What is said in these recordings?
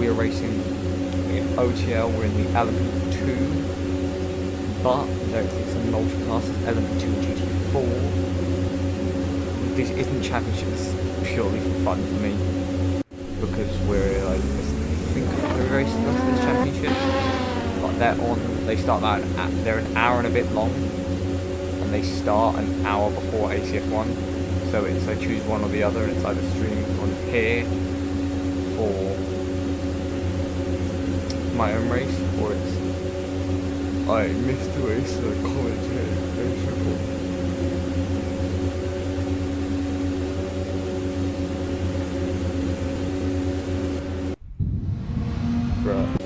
we are racing in OTL. We're in the Element 2, but it's a multi-class. It's Element 2 GT4. This isn't championships purely for fun for me, because we're like, I think we're racing to this championship, but they start out they're an hour and a bit long, and they start an hour before ACF1, so it's I choose one or the other, and it's either streaming on here for my own race, or it's I missed the race, so I commentate. Right.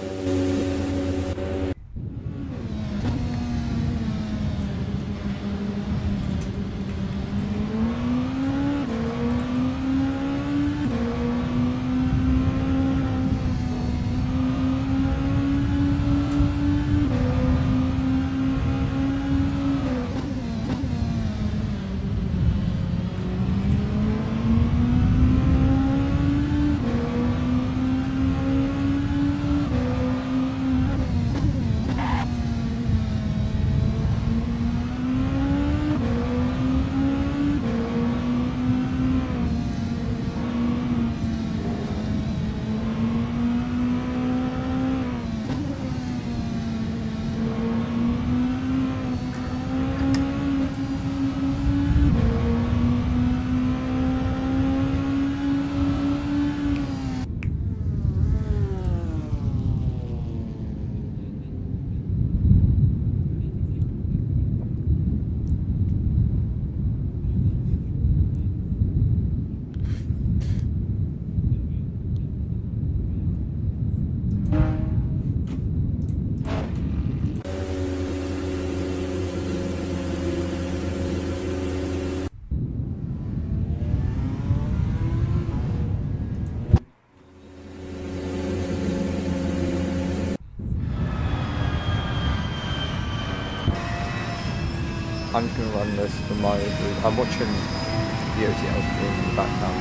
I'm just going to run this for my group. I'm watching the OTL stream in the background.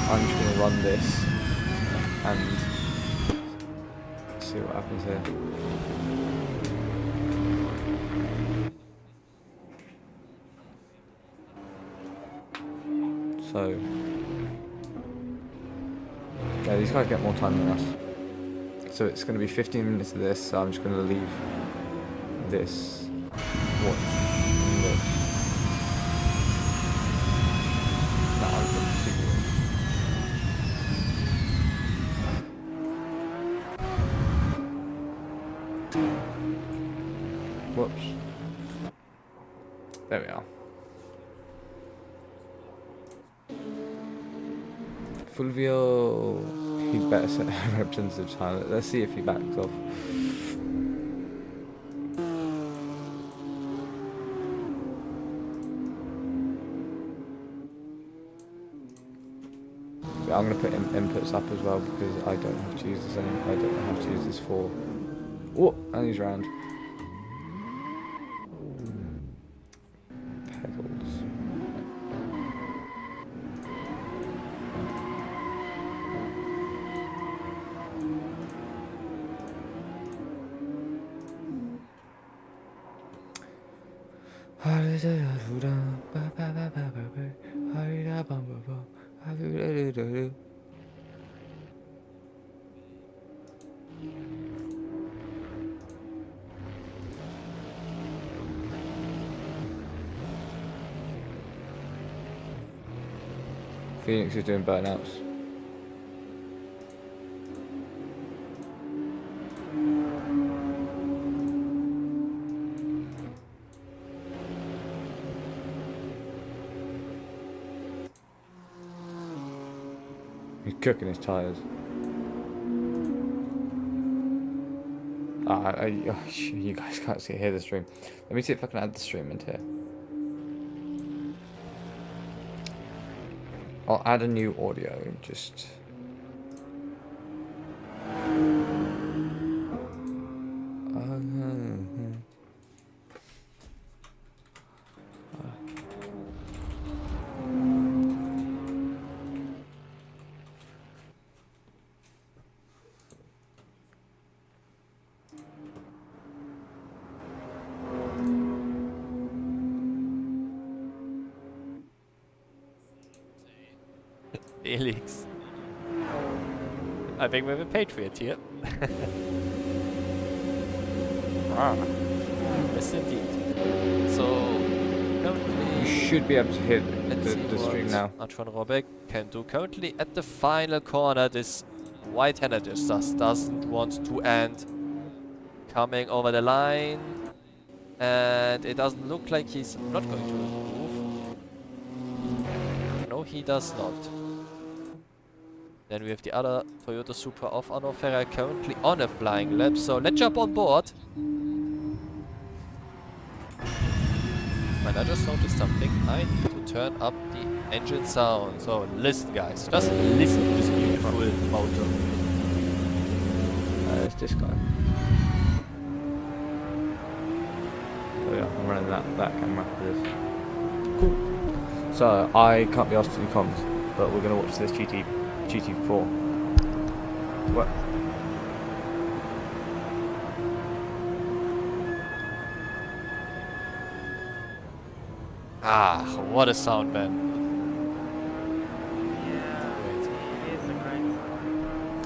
I'm just going to run this and see what happens here. So, yeah, these guys get more time than us. So it's going to be 15 minutes of this, so I'm just going to leave this, watch this. No, I'm going to see you. Whoops. There we are. Fulvio, he'd better set a representative silent. Let's see if he backs off. Yeah, I'm going to put inputs up as well because I don't have to use this anymore. I don't have to use this for. Oh, and he's round. Pedals. Phoenix is doing burnouts. He's cooking his tyres. You guys can't hear the stream. Let me see if I can add the stream into here. I'll add a new audio, just... Felix. I think we have a patriot here. Yes, indeed. So, currently... You should be able to hit Let's see the stream now. Atron Robeck can do. Currently at the final corner, this white-hander just doesn't want to end. Coming over the line. And it doesn't look like he's not going to move. No, he does not. Then we have the other Toyota Supra of Arno Ferrer currently on a flying lap. So let's jump on board. And I just noticed something. I need to turn up the engine sound. So listen, guys. Just listen to this beautiful motor. It's this guy. Oh yeah, I'm running that camera for this. Cool. So I can't be asked to do comms, but we're gonna watch this GT4. What? Ah, what a sound, man.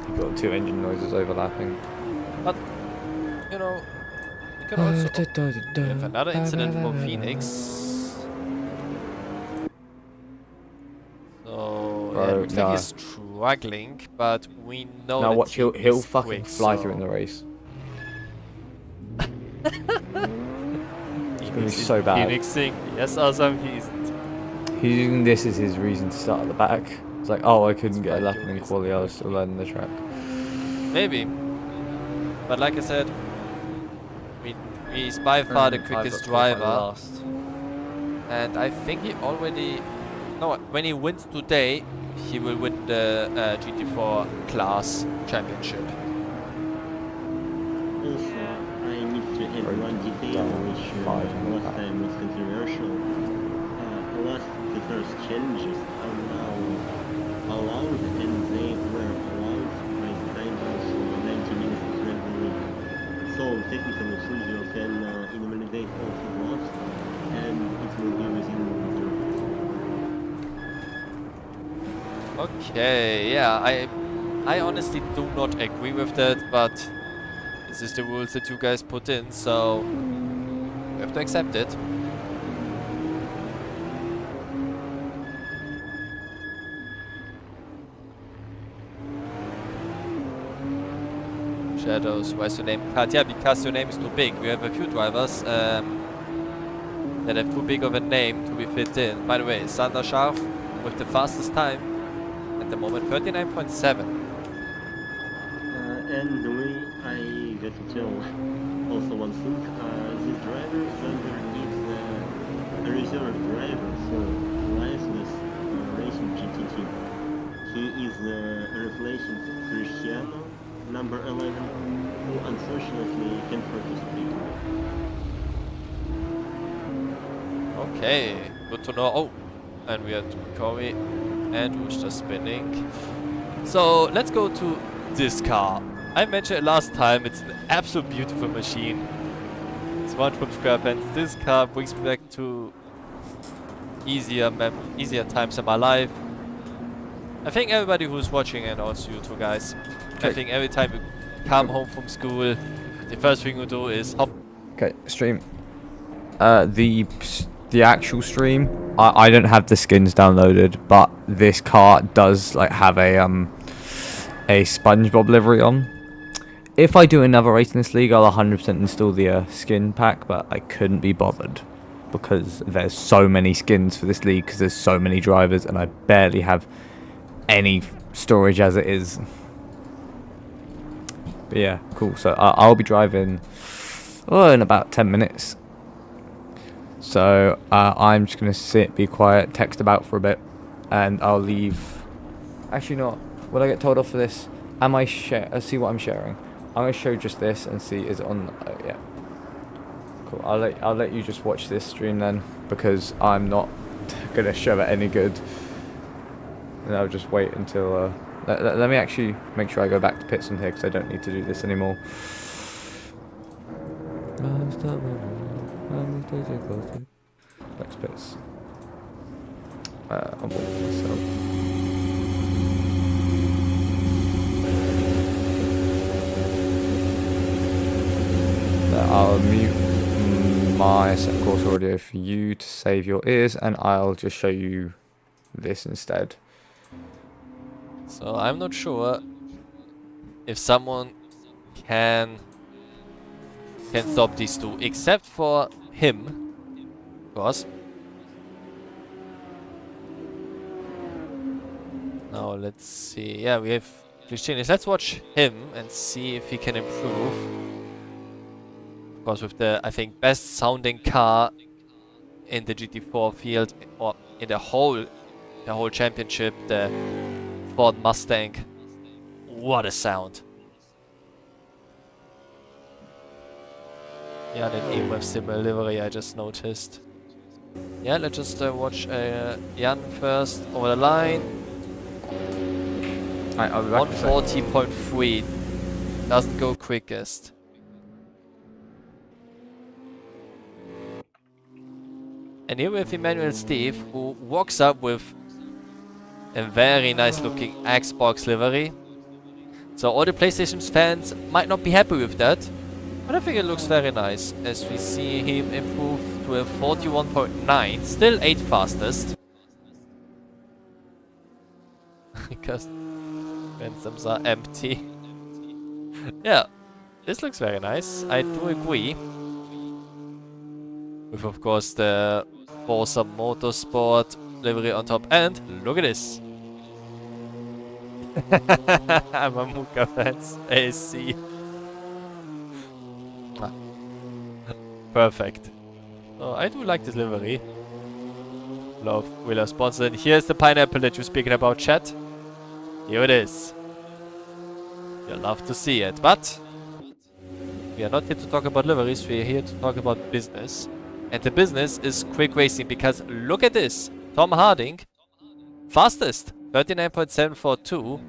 You've got two engine noises overlapping. But, you know, you can also have another incident for Phoenix. So, yeah, it looks like he's struggling, but we know Now that watch, he'll fucking quick, fly so through in the race. It's gonna be so bad. Phoenixing. Yes, awesome, he isn't. He's using this as his reason to start at the back. It's like, oh, I couldn't get a lap in quality, I was still learning the track. Maybe. But like I said, he's by far the quickest driver. And I think he already... No, when he wins today, he will win the GT4 class championship. Also, I need to add one detail which last time was controversial. The first challenges are now allowed, and they were allowed by the titles 90 minutes of every week. So technically Fulvio can invalidate all his laps, and it will be within the... Okay, yeah, I honestly do not agree with that, but this is the rules that you guys put in, so we have to accept it. Shadows, why is your name cut? Yeah, because your name is too big. We have a few drivers that have too big of a name to be fit in. By the way, Sander Scharf with the fastest time at the moment, 39.7. And I got to tell also one thing, this driver Sander is a reserve driver for lifeless racing GTT. He is replacing Cristiano, number 11, who unfortunately can't participate. Okay, good to know. Oh, and we had Corey and who's just spinning. So let's go to this car. I mentioned it last time, it's an absolute beautiful machine. It's one from Scrap, and this car brings me back to easier times in my life. I think everybody who's watching, and also you two guys, I think every time you come home from school, the first thing you do is hop. Okay, stream. The actual stream, I don't have the skins downloaded, but this car does like have a SpongeBob livery on. If I do another race in this league, I'll 100% install the skin pack, but I couldn't be bothered because there's so many skins for this league because there's so many drivers and I barely have any storage as it is. But yeah, cool. So I'll be driving in about 10 minutes. So I'm just going to sit, be quiet, text about for a bit, and I'll leave. Actually not. Will I get told off for this? Am I let's see what I'm sharing. I'm going to show just this and see, is it on? Yeah. Cool. I'll let you just watch this stream then, because I'm not going to show it any good. And I'll just wait until... let me actually make sure I go back to pits on here, because I don't need to do this anymore. Back to pits. I'll walk myself. I'll mute my set course audio for you to save your ears, and I'll just show you this instead. So I'm not sure if someone can stop these two, except for him, of course. Now let's see. Yeah, we have Christian. Let's watch him and see if he can improve. Of course, with the, I think, best sounding car in the GT4 field, or in the whole championship, the Ford Mustang. What a sound! Yeah, that even with similar livery, I just noticed. Yeah, let's just watch Jan first over the line. I'll be back in a second. 140.3 doesn't go quickest. And here we have Emmanuel Steve, who walks up with a very nice looking Xbox livery. So all the PlayStation fans might not be happy with that, but I think it looks very nice as we see him improve to a 41.9, still 8th fastest. Because ransoms are empty. Yeah, this looks very nice, I do agree. With of course the Forza Motorsport livery on top, and look at this. I'm a Muka fans, AC. Perfect. Oh, I do like this livery. Love Wheeler sponsor. And here's the pineapple that you're speaking about, chat. Here it is. You'll love to see it, but we are not here to talk about liveries, we are here to talk about business. And the business is quick racing, because look at this. Tom Harding, fastest, 39.742,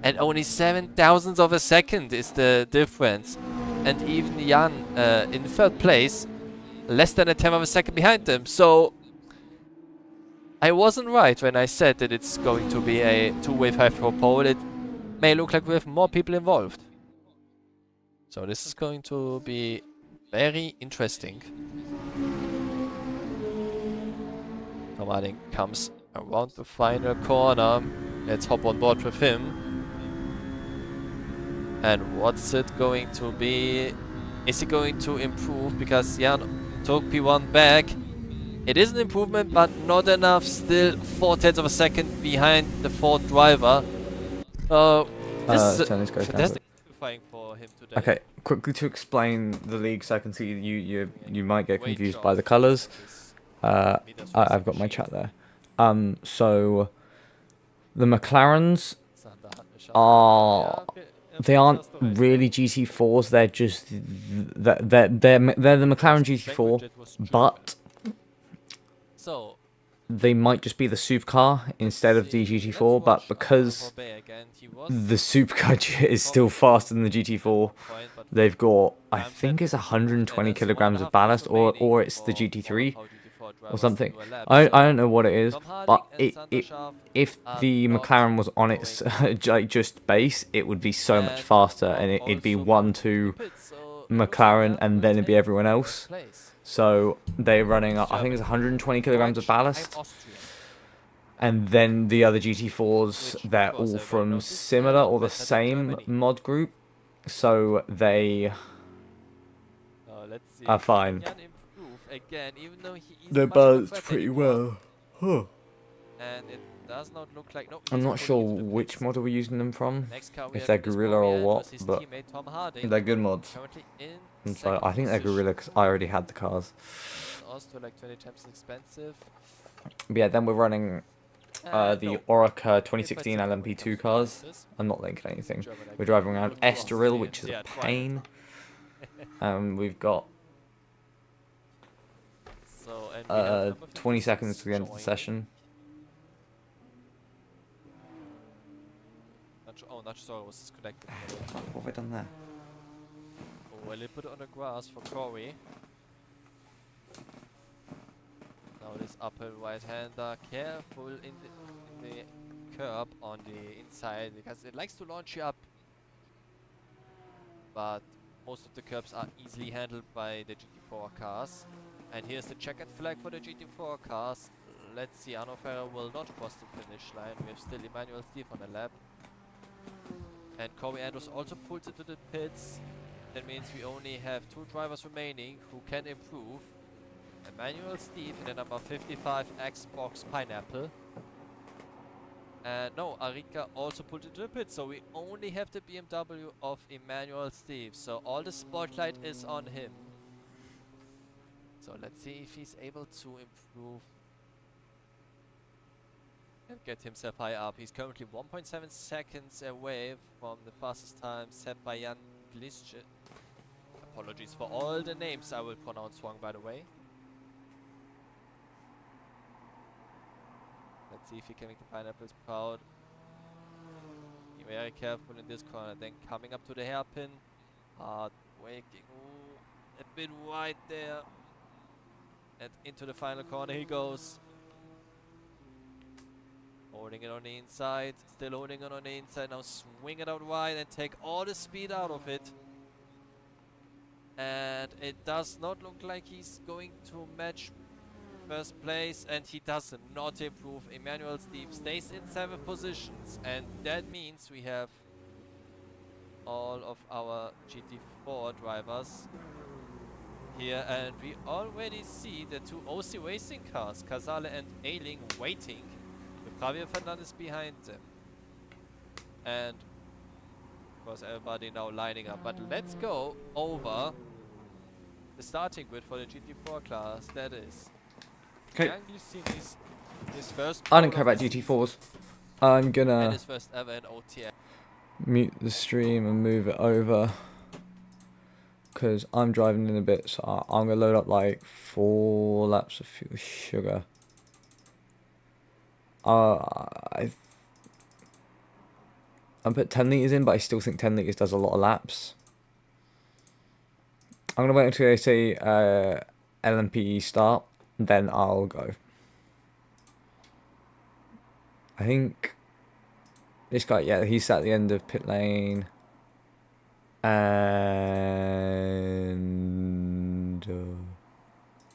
and only 7 thousandths of a second is the difference. And even Jan in 3rd place, less than a 10th of a second behind them. So I wasn't right when I said that it's going to be a two-way 5-4 pole. It may look like we have more people involved. So this is going to be very interesting. Tom Harding comes around the final corner. Let's hop on board with him. And what's it going to be? Is he going to improve? Because Jan took P1 back. It is an improvement, but not enough. Still 4/10 of a second behind the Ford driver. This is fantastic qualifying for him today. Okay, quickly to explain the league, so I can see you might get confused by the colours. I've got my chat there. So the McLarens they aren't really GT4s. They're just they're the McLaren GT4, but they might just be the supercar instead of the GT4. But because the supercar is still faster than the GT4, they've got, I think it's 120 kilograms of ballast, or it's the GT3 or something. I don't know what it is, but if the McLaren was on its like just base, it would be so much faster, and it'd be 1-2 McLaren, and then it'd be everyone else. So they're running, I think it's 120 kilograms of ballast, and then the other GT4s, they're all from similar or the same mod group, so they are fine. Again, even though he is they're balanced pretty well. Huh. And it does not look like, no, I'm not sure which mod we're using them from, if they're Gorilla or what, but they're good mods. So I think they're Gorilla because I already had the cars. Also like 20 times expensive. But yeah, then we're running the Orica 2016 LMP2 cars. I'm not linking anything. We're driving around Estoril, which is a pain. We've got 20 seconds to the end of the session. Oh, not sure, was disconnected. What have I done there? Oh, well, they put it on the grass for Corey. Now this upper right-hander, careful in the curb on the inside, because it likes to launch you up. But most of the curbs are easily handled by the GT4 cars. And here's the checkered flag for the GT4 cars. Let's see, Arno Ferrer will not cross the finish line. We have still Emmanuel Steve on the lap. And Corey Andrews also pulls into the pits. That means we only have 2 drivers remaining who can improve. Emmanuel Steve in the number 55 Xbox Pineapple. And no, Arika also pulled into the pit, so we only have the BMW of Emmanuel Steve. So all the spotlight is on him. So let's see if he's able to improve and get himself high up. He's currently 1.7 seconds away from the fastest time set by Jan Glische. Apologies for all the names I will pronounce wrong, by the way. Let's see if he can make the pineapples proud. Be very careful in this corner. Then coming up to the hairpin. Hard waking. Ooh, a bit wide there. And into the final corner he goes. Holding it on the inside. Still holding it on the inside. Now swing it out wide and take all the speed out of it. And it does not look like he's going to match first place, and he does not improve. Emmanuel Steve stays in 7th positions, and that means we have all of our GT4 drivers here, and we already see the 2 OC racing cars, Casale and Ailing, waiting with Javier Fernandez behind them. And of course everybody now lining up, but let's go over the starting grid for the GT4 class. That is Okay. his first. I don't care about GT4s. I'm gonna and his first ever in OTL. mute the stream and move it over because I'm driving in a bit, so I'm gonna load up like 4 laps of sugar. I put 10 litres in, but I still think 10 litres does a lot of laps. I'm gonna wait until they say LMP start, then I'll go. I think this guy, yeah, he's at the end of pit lane. And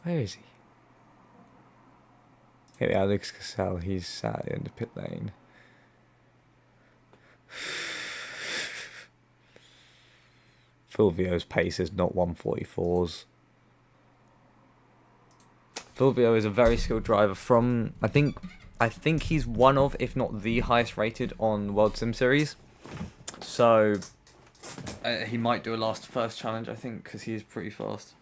where is he? Here we are, Lucas Cassell, he's at the end of pit lane. Fulvio's pace is not 144s. Fulvio is a very skilled driver from, I think he's one of, if not the highest rated on World Sim Series. So he might do a first challenge, I think, because he is pretty fast.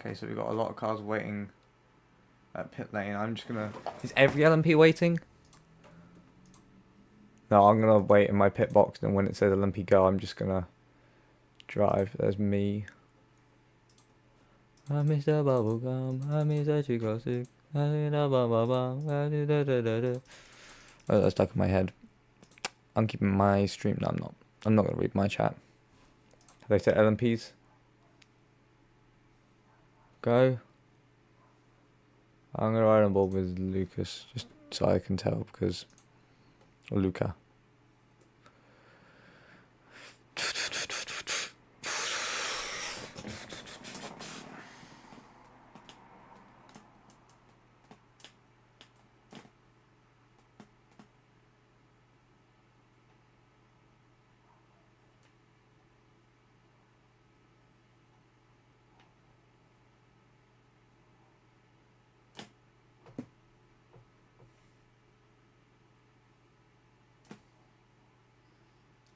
Okay, so we've got a lot of cars waiting at pit lane. I'm just gonna... Is every LMP waiting? No, I'm gonna wait in my pit box, and when it says LMP go, I'm just gonna drive. There's me. I miss the bubblegum, I miss the Chico-stick, I miss the bum. Oh, that's stuck in my head. I'm keeping my stream. No, I'm not. I'm not gonna read my chat. Have they said LMPs? Go. I'm gonna ride on board with Lucas, just so I can tell, because... Or Luca.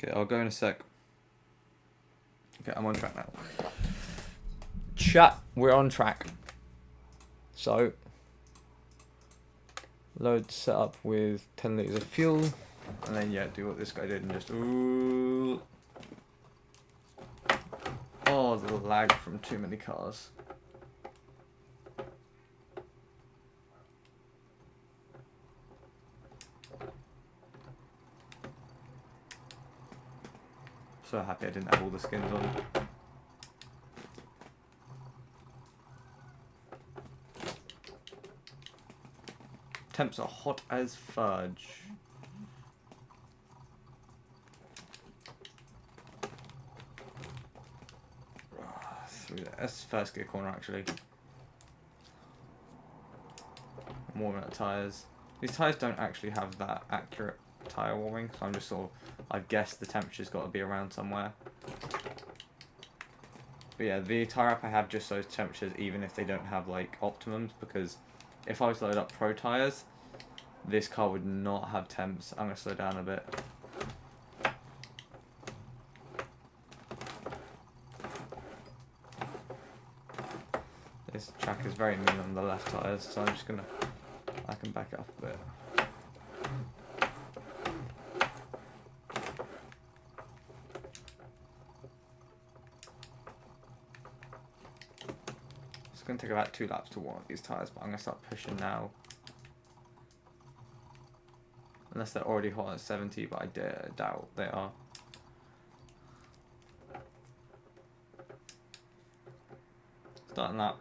Okay, I'll go in a sec. Okay, I'm on track now. Chat, we're on track. So, load set up with 10 litres of fuel. And then, yeah, do what this guy did and just, ooh. Oh, the lag from too many cars. So happy I didn't have all the skins on. Temps are hot as fudge. Through the first gear corner actually. I'm warming up tyres. These tyres don't actually have that accurate tyre warming, so I'm just sort of, I've guessed the temperature's got to be around somewhere. But yeah, the tyre app I have just those temperatures even if they don't have like optimums, because if I was to load up pro tyres, this car would not have temps. I'm going to slow down a bit. This track is very mean on the left tyres, so I'm just going to, I can back it up a bit. It's going to take about 2 laps to warm up these tyres, but I'm going to start pushing now. Unless they're already hot at 70, but I doubt they are. Starting that.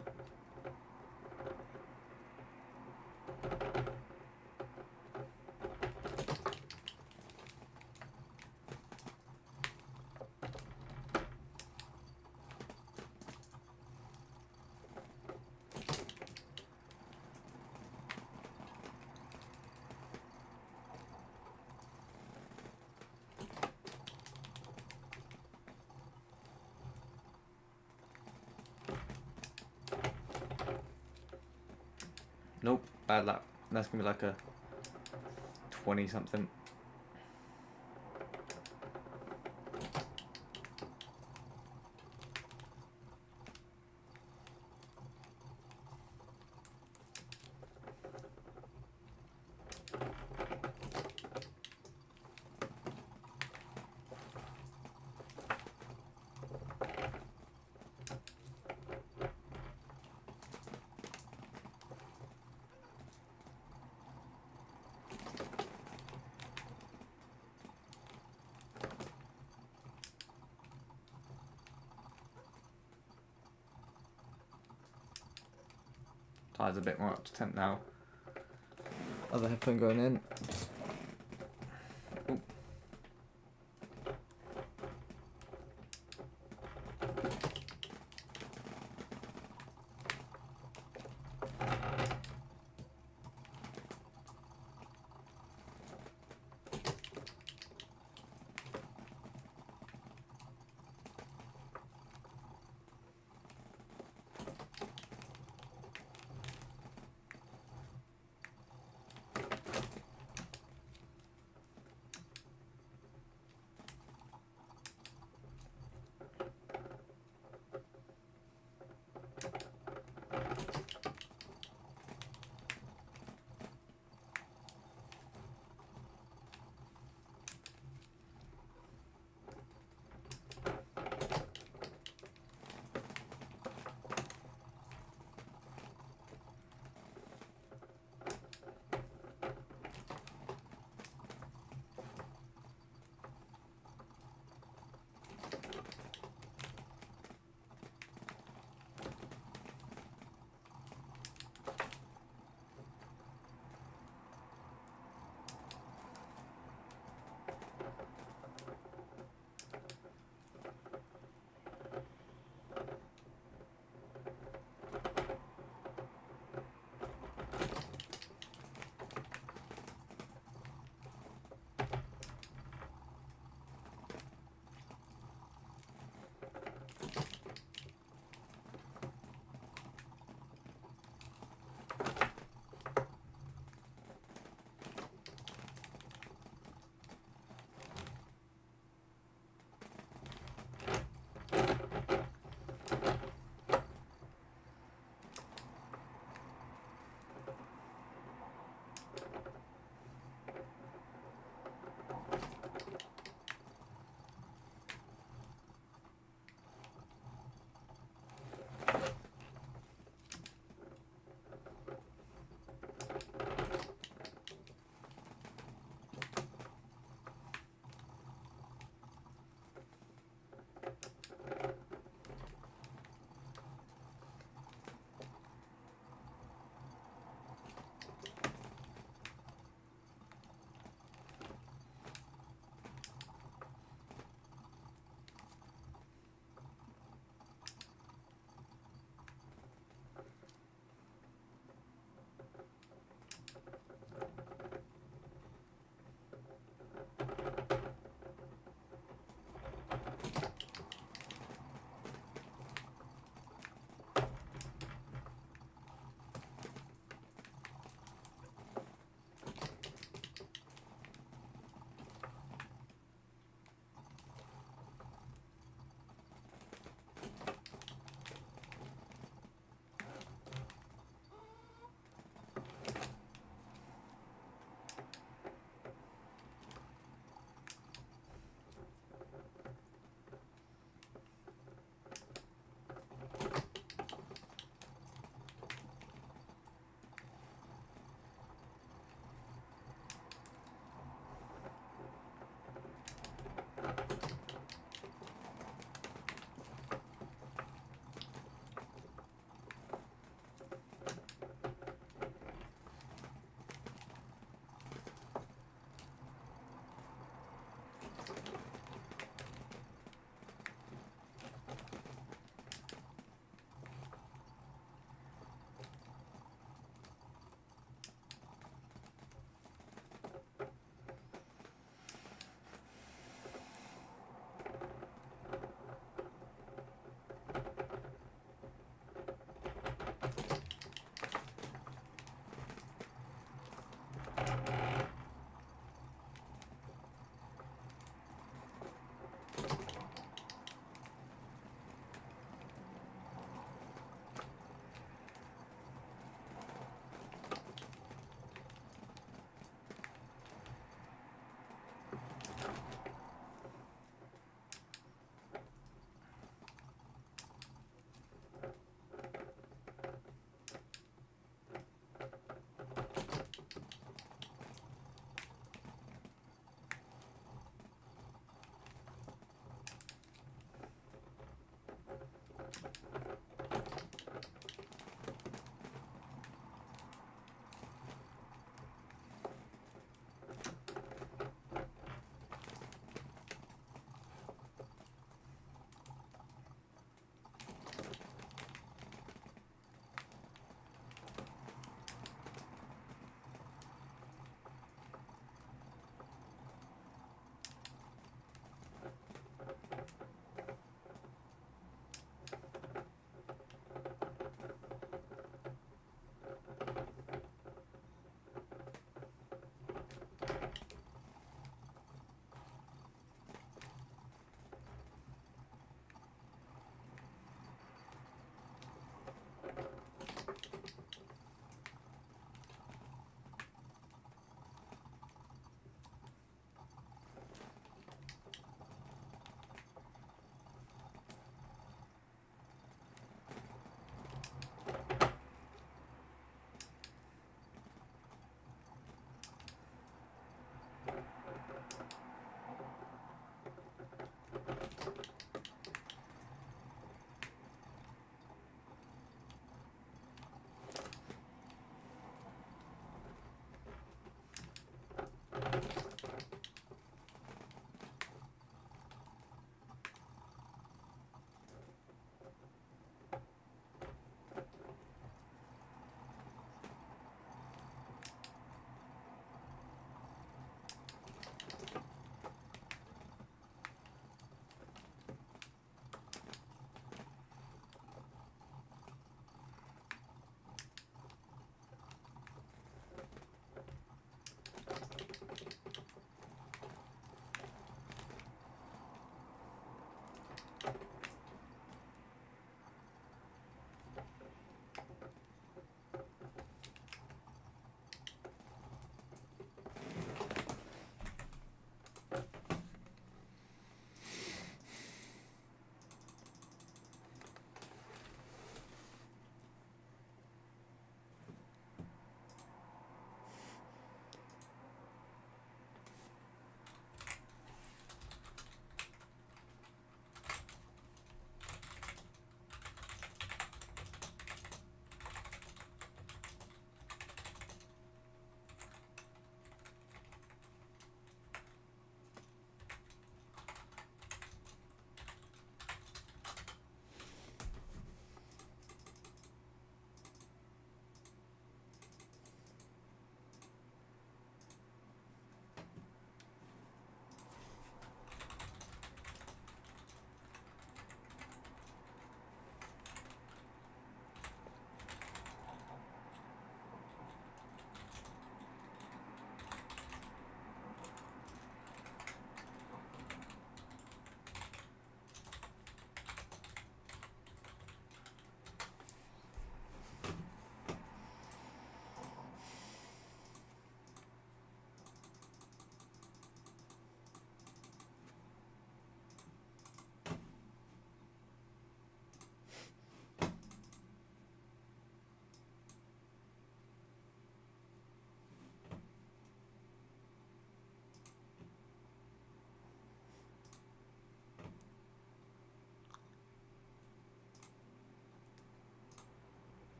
Nope, bad lap. That's gonna be like a 20 something. Tyres a bit more up to temp now. Other headphone going in. Ooh.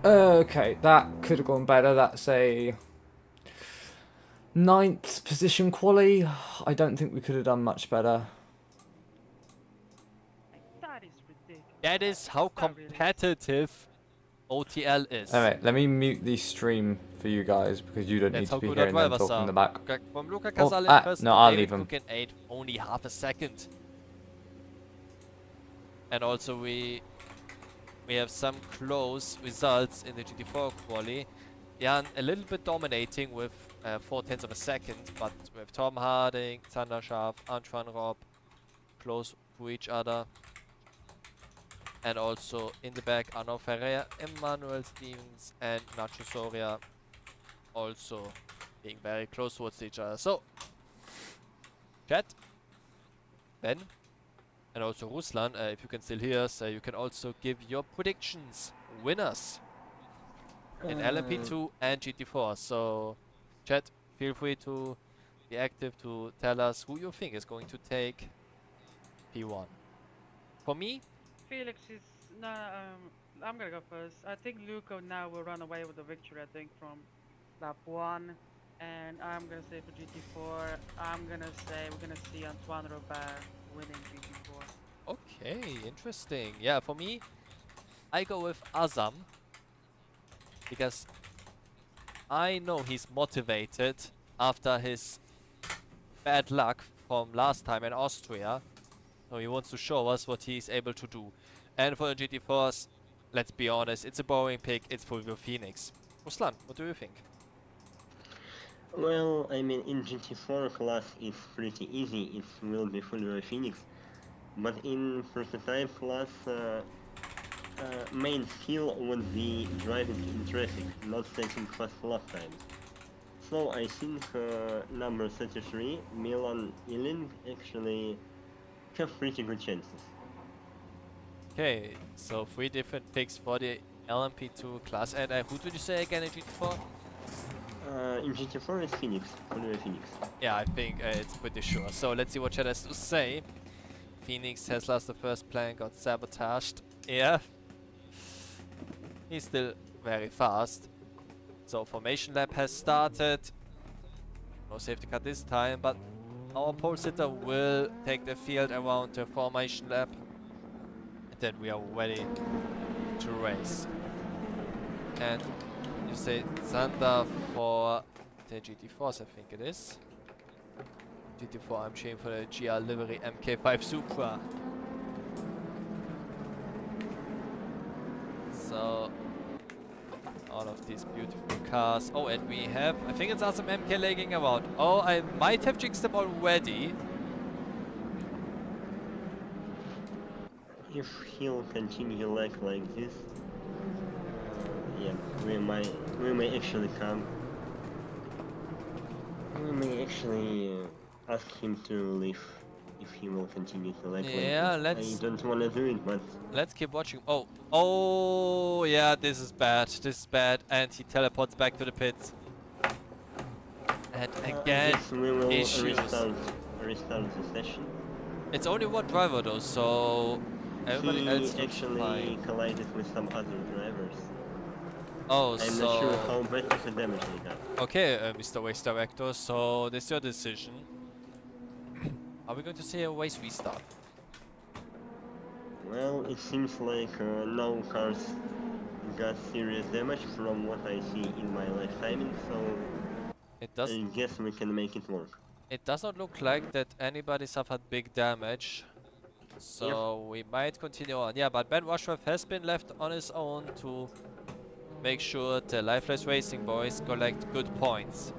Okay, that could have gone better. That's a ninth position quali. I don't think we could have done much better. That is ridiculous. That is how That really is. competitive OTL is. Alright, let me mute the stream for you guys because you don't need That's to how be good our hearing them drivers talking in are. the back. From Luca Oh, Casale ah, first no, to I'll David leave him. Cook in 8th, only half a second. And also we have some close results in the GT4 quali. Jan a little bit dominating with 0.4 of a second, but with Tom Harding, Sander Schaaf, Antoine Robb close to each other. And also in the back, Arnaud Ferrer, Emmanuel Stevens and Nacho Soria also being very close towards each other. So, chat, Ben, and also Ruslan, if you can still hear us, you can also give your predictions, winners in LMP2 and GT4. So, chat, feel free to be active to tell us who you think is going to take P1. For me, Felix is no. I'm gonna go first. I think Luco now will run away with the victory. I think from lap 1, and I'm gonna say for GT4, I'm gonna say we're gonna see Antoine Robert winning GT4. okay, interesting. Yeah, for me, I go with Azam because I know he's motivated after his bad luck from last time in Austria. So he wants to show us what he's able to do. And for the GT4s, let's be honest, it's a boring pick. It's Fulvio Phoenix. Ruslan, what do you think? Well, I mean, in GT4 class it's pretty easy. It will be Fulvio Phoenix. But in prototype class, main skill would be driving in traffic, not setting fast lap times. So I think number 33, Milan Ilin, actually have pretty good chances. Okay, so 3 different picks for the LMP2 class. And who did you say again in GT4? In GT4 it's Phoenix, Fulvio Phoenix. Yeah, I think it's pretty sure. So let's see what Chad has to say. Phoenix has lost the first plan, got sabotaged. Yeah. He's still very fast. So formation lap has started. No safety car this time, but our pole sitter will take the field around the formation lap. And then we are ready to race. And you say Zander for the GT4s, I think it is. GT4, I'm cheering for the GR livery MK5 Supra. So, all of these beautiful cars. Oh, and we have, I think it's Awesome MK lagging around. Oh, I might have jinxed them already. If he'll continue like this, yeah, we may actually come. We may actually ask him to leave if he will continue to like Yeah, this. let's- I don't want to do it, but Let's keep watching. Oh, oh, yeah, this is bad. This is bad. And he teleports back to the pits. And I again, guess we will issues. restart the session. It's only one driver though, so everybody He else looks actually fine. collided with some other drivers. Oh, I'm so not sure how much the damage they got. okay, Mr. Race Director. So this is your decision. Are we going to see a race restart? Well, it seems like no cars got serious damage from what I see in my live timing, so It does. I guess we can make it work. It does not look like that anybody suffered big damage. So we might continue on. Yeah, but Ben Washworth has been left on his own to make sure the Lifeless Racing boys collect good points.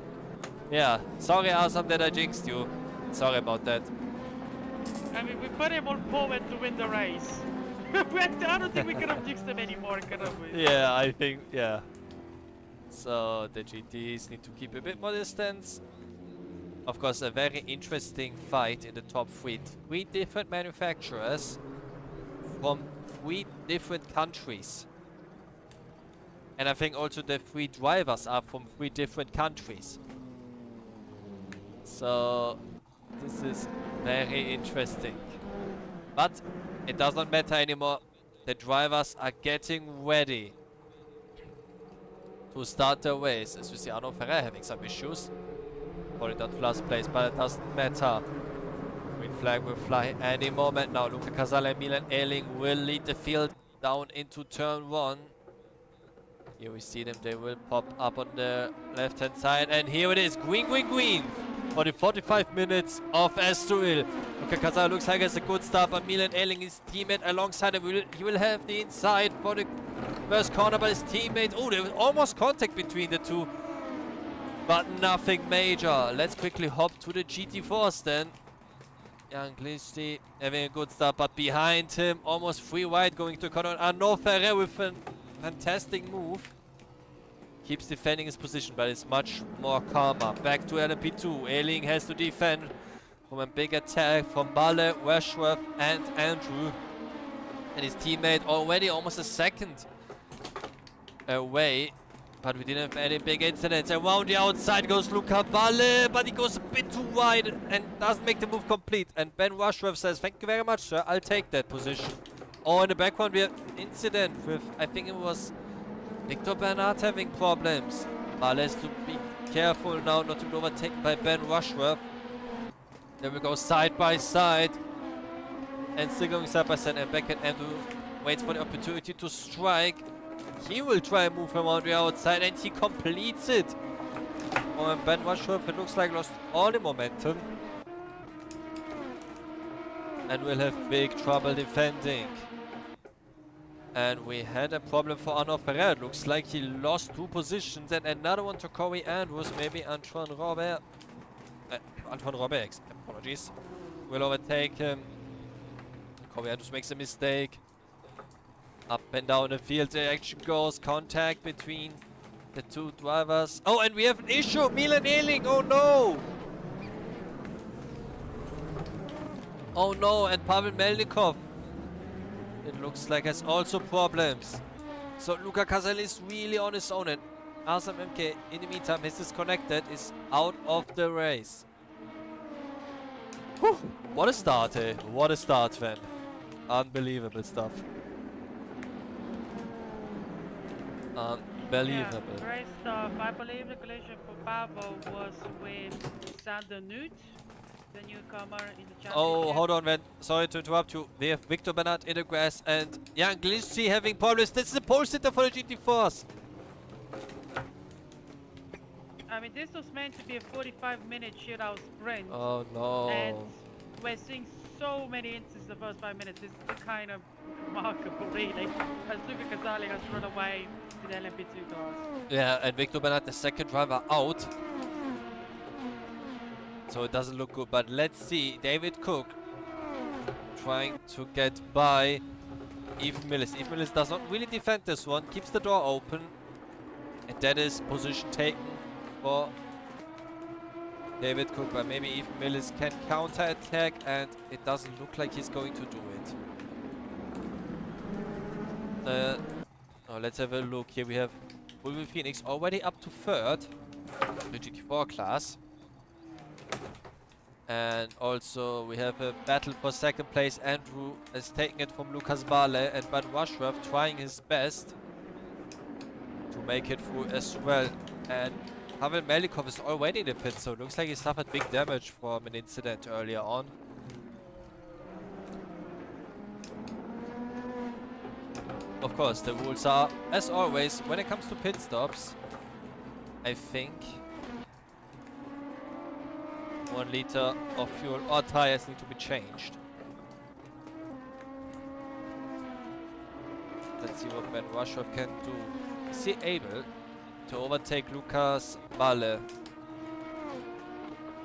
Yeah, sorry Awesome that I jinxed you. Sorry about that. I mean, we put him on forward to win the race. I don't think we could have jinxed him anymore, could we? Yeah, I think, yeah. So the GTs need to keep a bit more distance. Of course, a very interesting fight in the top 3. 3 different manufacturers from 3 different countries. And I think also the 3 drivers are from 3 different countries. So this is very interesting. But it does not matter anymore. The drivers are getting ready who start their ways. As you see, Arno Ferrer having some issues. Falling down to last place, but it doesn't matter. Green flag will fly any moment now. Luca Casale and Milan Ehling will lead the field down into turn 1. Here we see them, they will pop up on the left hand side, and here it is, green, green, green for the 45 minutes of Estoril. Luca Casale looks like it's a good start, but Milan Ehling, his teammate alongside him, he will have the inside for the first corner, but his teammate, oh, there was almost contact between the two, but nothing major. Let's quickly hop to the GT4s then. Jan Glisti having a good start, but behind him, almost free wide, going to corner. Arnaud Ferrer with a fantastic move. Keeps defending his position, but it's much more calmer. Back to LMP2. Ehling has to defend from a big attack from Balle, Weshworth, and Andrew. And his teammate already almost a second away. But we didn't have any big incidents. Around the outside goes Luca Balle, but he goes a bit too wide and doesn't make the move complete. And Ben Washworth says, "Thank you very much, sir. I'll take that position." Oh, in the background we have incident with, I think it was Victor Bernard having problems. Balle has to be careful now not to be overtaken by Ben Washworth. Then we go side by side. And still going side by side, and back at Andrew waits for the opportunity to strike. He will try and move around the outside, and he completes it. Oh, and Ben Washworth, it looks like, lost all the momentum. And will have big trouble defending. And we had a problem for Arnaud Ferrer. It looks like he lost 2 positions, and another one to Corey Andrews, maybe Antoine Robert. Antoine Robert, apologies. Will overtake him. Corey Andrews makes a mistake. Up and down the field, the action goes. Contact between the 2 drivers. Oh, and we have an issue. Milan Ehling. Oh no. Oh no, and Pavel Melnikov, it looks like, has also problems. So Luca Casale is really on his own, and Asam MK in the meantime is disconnected, is out of the race. Whew. What a start, eh? What a start, Sven. Unbelievable stuff. Unbelievable. Yeah, great stuff. I believe the collision for Pavel was with Sander Newt, the newcomer in the championship. Oh, hold on, man. Sorry to interrupt you. We have Victor Bernard in the grass and Jan Glisti having problems. This is the pole sitter for the GT4s. I mean, this was meant to be a 45-minute shootout sprint. Oh no. And we're seeing so many instances in the first 5 minutes. It's kind of remarkable, really, as Luca Casale has run away with the LMP2 cars. Yeah, and Victor Bernard, the second driver, out. So it doesn't look good, but let's see. David Cook trying to get by Eve Millis. Eve Millis does not really defend this one, keeps the door open. And that is position taken for David Cook, but maybe Eve Millis can counter-attack, and it doesn't look like he's going to do it. Oh, let's have a look. Here we have Wolverine Phoenix already up to 3rd, the GT4 class. And also we have a battle for 2nd place. Andrew is taking it from Lucas Balle, and Van Washworth trying his best to make it through as well. And Pavel Melnikov is already in the pit, so it looks like he suffered big damage from an incident earlier on. Of course, the rules are, as always, when it comes to pit stops, I think 1 liter of fuel or tires need to be changed. Let's see what Ben Washworth can do. Is he able to overtake Lucas Balle?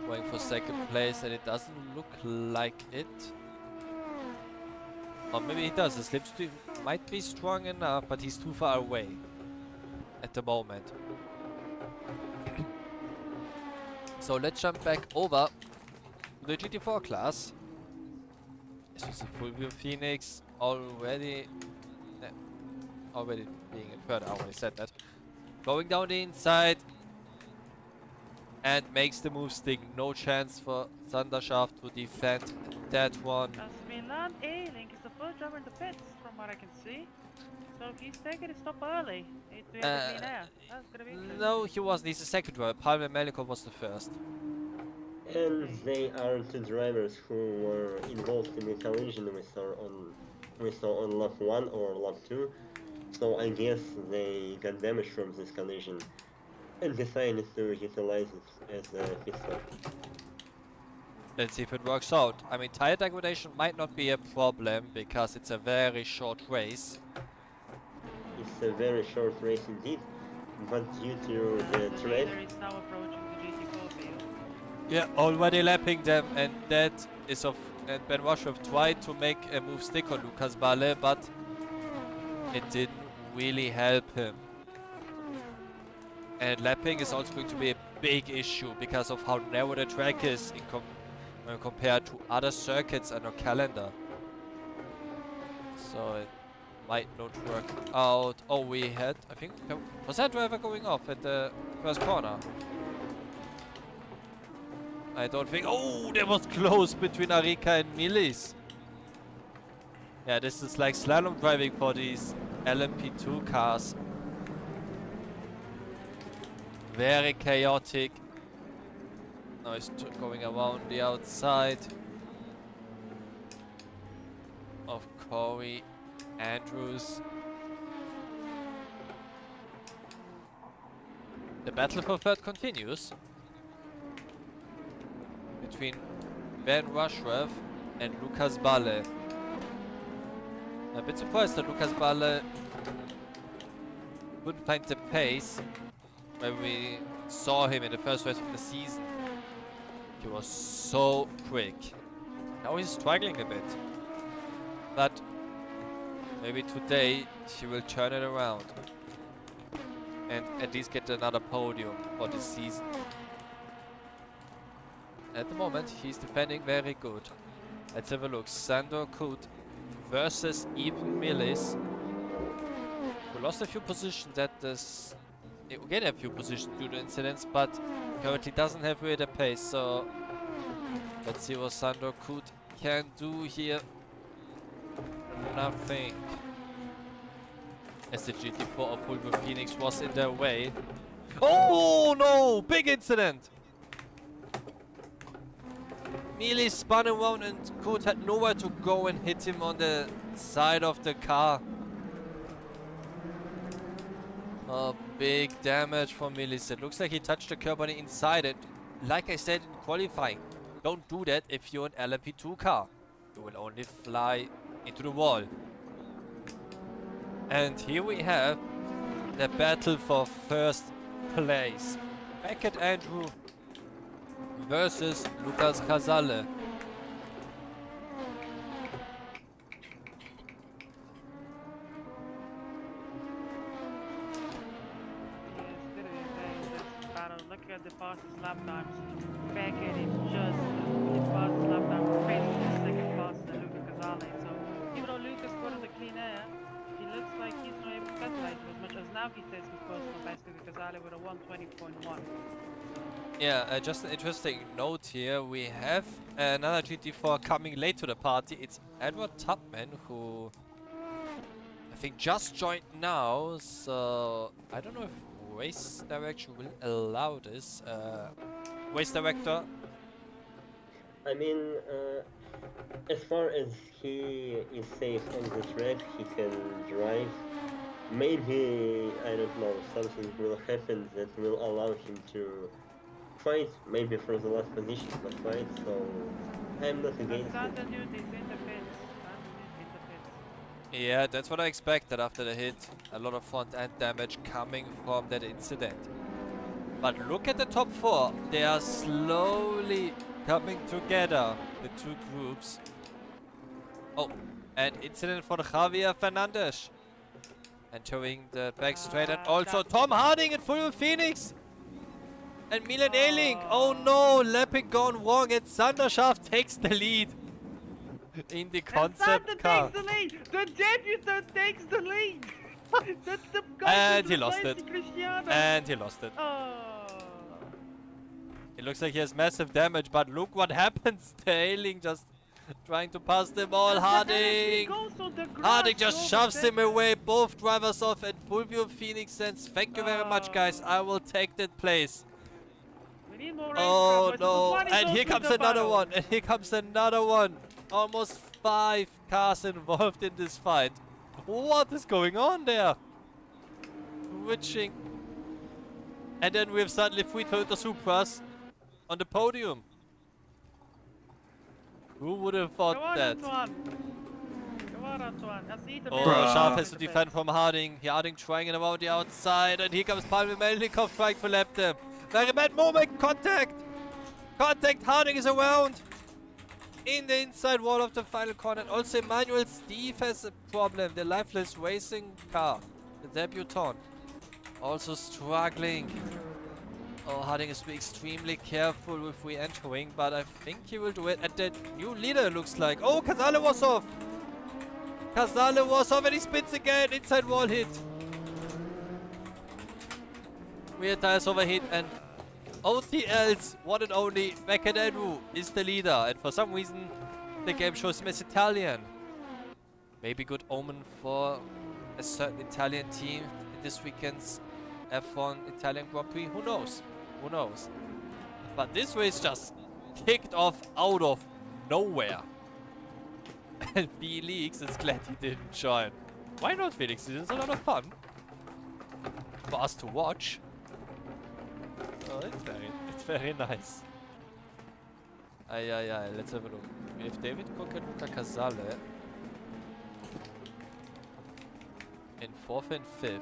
Going for 2nd place, and it doesn't look like it. Or maybe he does. The slipstream might be strong enough, but he's too far away at the moment. So let's jump back over to the GT4 class. As you see, Fulvio Phoenix already being in 3rd. I already said that. Going down the inside and makes the move stick. No chance for Thundershaft to defend that one. As Milan Ehling is the first driver in the pits, from what I can see. So So if he's taking his stop early, do you have a clean air? That's gonna be interesting. No, he wasn't. He's the second driver. Palmer Melikov was the first. And they are two drivers who were involved in the collision we saw on lap 1 or lap 2. So I guess they got damage from this collision and decided to utilize it as a pit stop. Let's see if it works out. I mean, tire degradation might not be a problem because it's a very short race. It's a very short race indeed, but due to the The track, leader is now approaching the GT4 field. Yeah, already lapping them, and that is of. And Ben Washworth tried to make a move stick on Lucas Balle, but it didn't really help him. And lapping is also going to be a big issue because of how narrow the track is when compared to other circuits on our calendar. So it might not work out. Oh, we had, I think, was that driver going off at the first corner? I don't think. Oh, that was close between Arika and Milis. Yeah, this is like slalom driving for these LMP2 cars. Very chaotic. Now he's going around the outside of Corey Andrews. The battle for third continues between Ben Rushworth and Lucas Balle. I'm a bit surprised that Lucas Balle couldn't find the pace when we saw him in the first race of the season. He was so quick. Now he's struggling a bit. But maybe today he will turn it around and at least get another podium for this season. At the moment, he's defending very good. Let's have a look. Sandor Kut versus Even Millis, who lost a few positions at this. He gained a few positions due to incidents, but currently doesn't have really the pace. So let's see what Sandor Kut can do here. Nothing. As the GT4 of Pulver Phoenix was in their way. Oh no! Big incident! Mealy spun around and Kurt had nowhere to go and hit him on the side of the car. Oh, big damage for Millis. It looks like he touched the curb on the inside. And like I said in qualifying, don't do that if you're an LMP2 car. You will only fly into the wall. And here we have the battle for first place. Beckett Andrew versus Lucas Casale. Look at the fastest lap times. Beckett is just the fastest lap time, basically second faster than Lucas Casale. So even though Lucas got on the clean air, he looks like he's not able to capitalize as much as now he says he's close to basically Casale with a 120.1. Yeah, just an interesting note here. We have another GT4 coming late to the party. It's Edward Tubman, who I think just joined now. So I don't know if race direction will allow this. Race director. I mean, as far as he is safe on the track, he can drive. Maybe, I don't know, something will happen that will allow him to fight, maybe for the last position, but fight, so I'm not against it. Yeah, that's what I expected after the hit. A lot of front end damage coming from that incident. But look at the top four. They are slowly coming together, the two groups. Oh, and incident for Javier Fernandez. Entering the back straight, and also Tom Harding and Full Phoenix. And Milan Ehling. Oh no, lapping gone wrong, and Sanderschaft takes the lead. In the concept car. Takes the lead. The debutant takes the lead. That's the guy. And he lost it. And he lost it. Oh. It looks like he has massive damage, but look what happens. The Ailing just Trying to pass them all. He Harding! goes on the grass, Harding just so shoves him ridiculous. away. Both drivers off and Fulvio Phoenix sends. Thank you very much, guys. I will take that place. We need more race Oh cars. no. One is And also here in comes the another battle. one. And here comes another one. Almost 5 cars involved in this fight. What is going on there? Switching. And then we have suddenly 3 Toyota Supras on the podium. Who would have thought Come on, that? Antoine. Come on, Antoine. I see the Oh, middle. Sharp has to defend from Harding. Harding trying it around the outside. And here comes Pavel Melnikov trying to lap them. Very bad moment. Contact. Contact. Harding is around. In the inside wall of the final corner. And also Emmanuel Steve has a problem. The lifeless racing car. The debutant. Also struggling. Oh, Harding is being extremely careful with re-entering, but I think he will do it. And the new leader looks like... Oh, Casale was off! Casale was off and he spins again. Inside wall hit. Rear tires overheat and OTL's one and only Macadanu is the leader. And for some reason, the game shows him as Italian. Maybe good omen for a certain Italian team in this weekend's F1 Italian Grand Prix. Who knows? Who knows? But this race just kicked off out of nowhere. And Felix is glad he didn't join. Why not, Felix? It is a lot of fun for us to watch. Oh, it's very nice. Ay, let's have a look. We have David Cook and Luca Casale in 4th and 5th.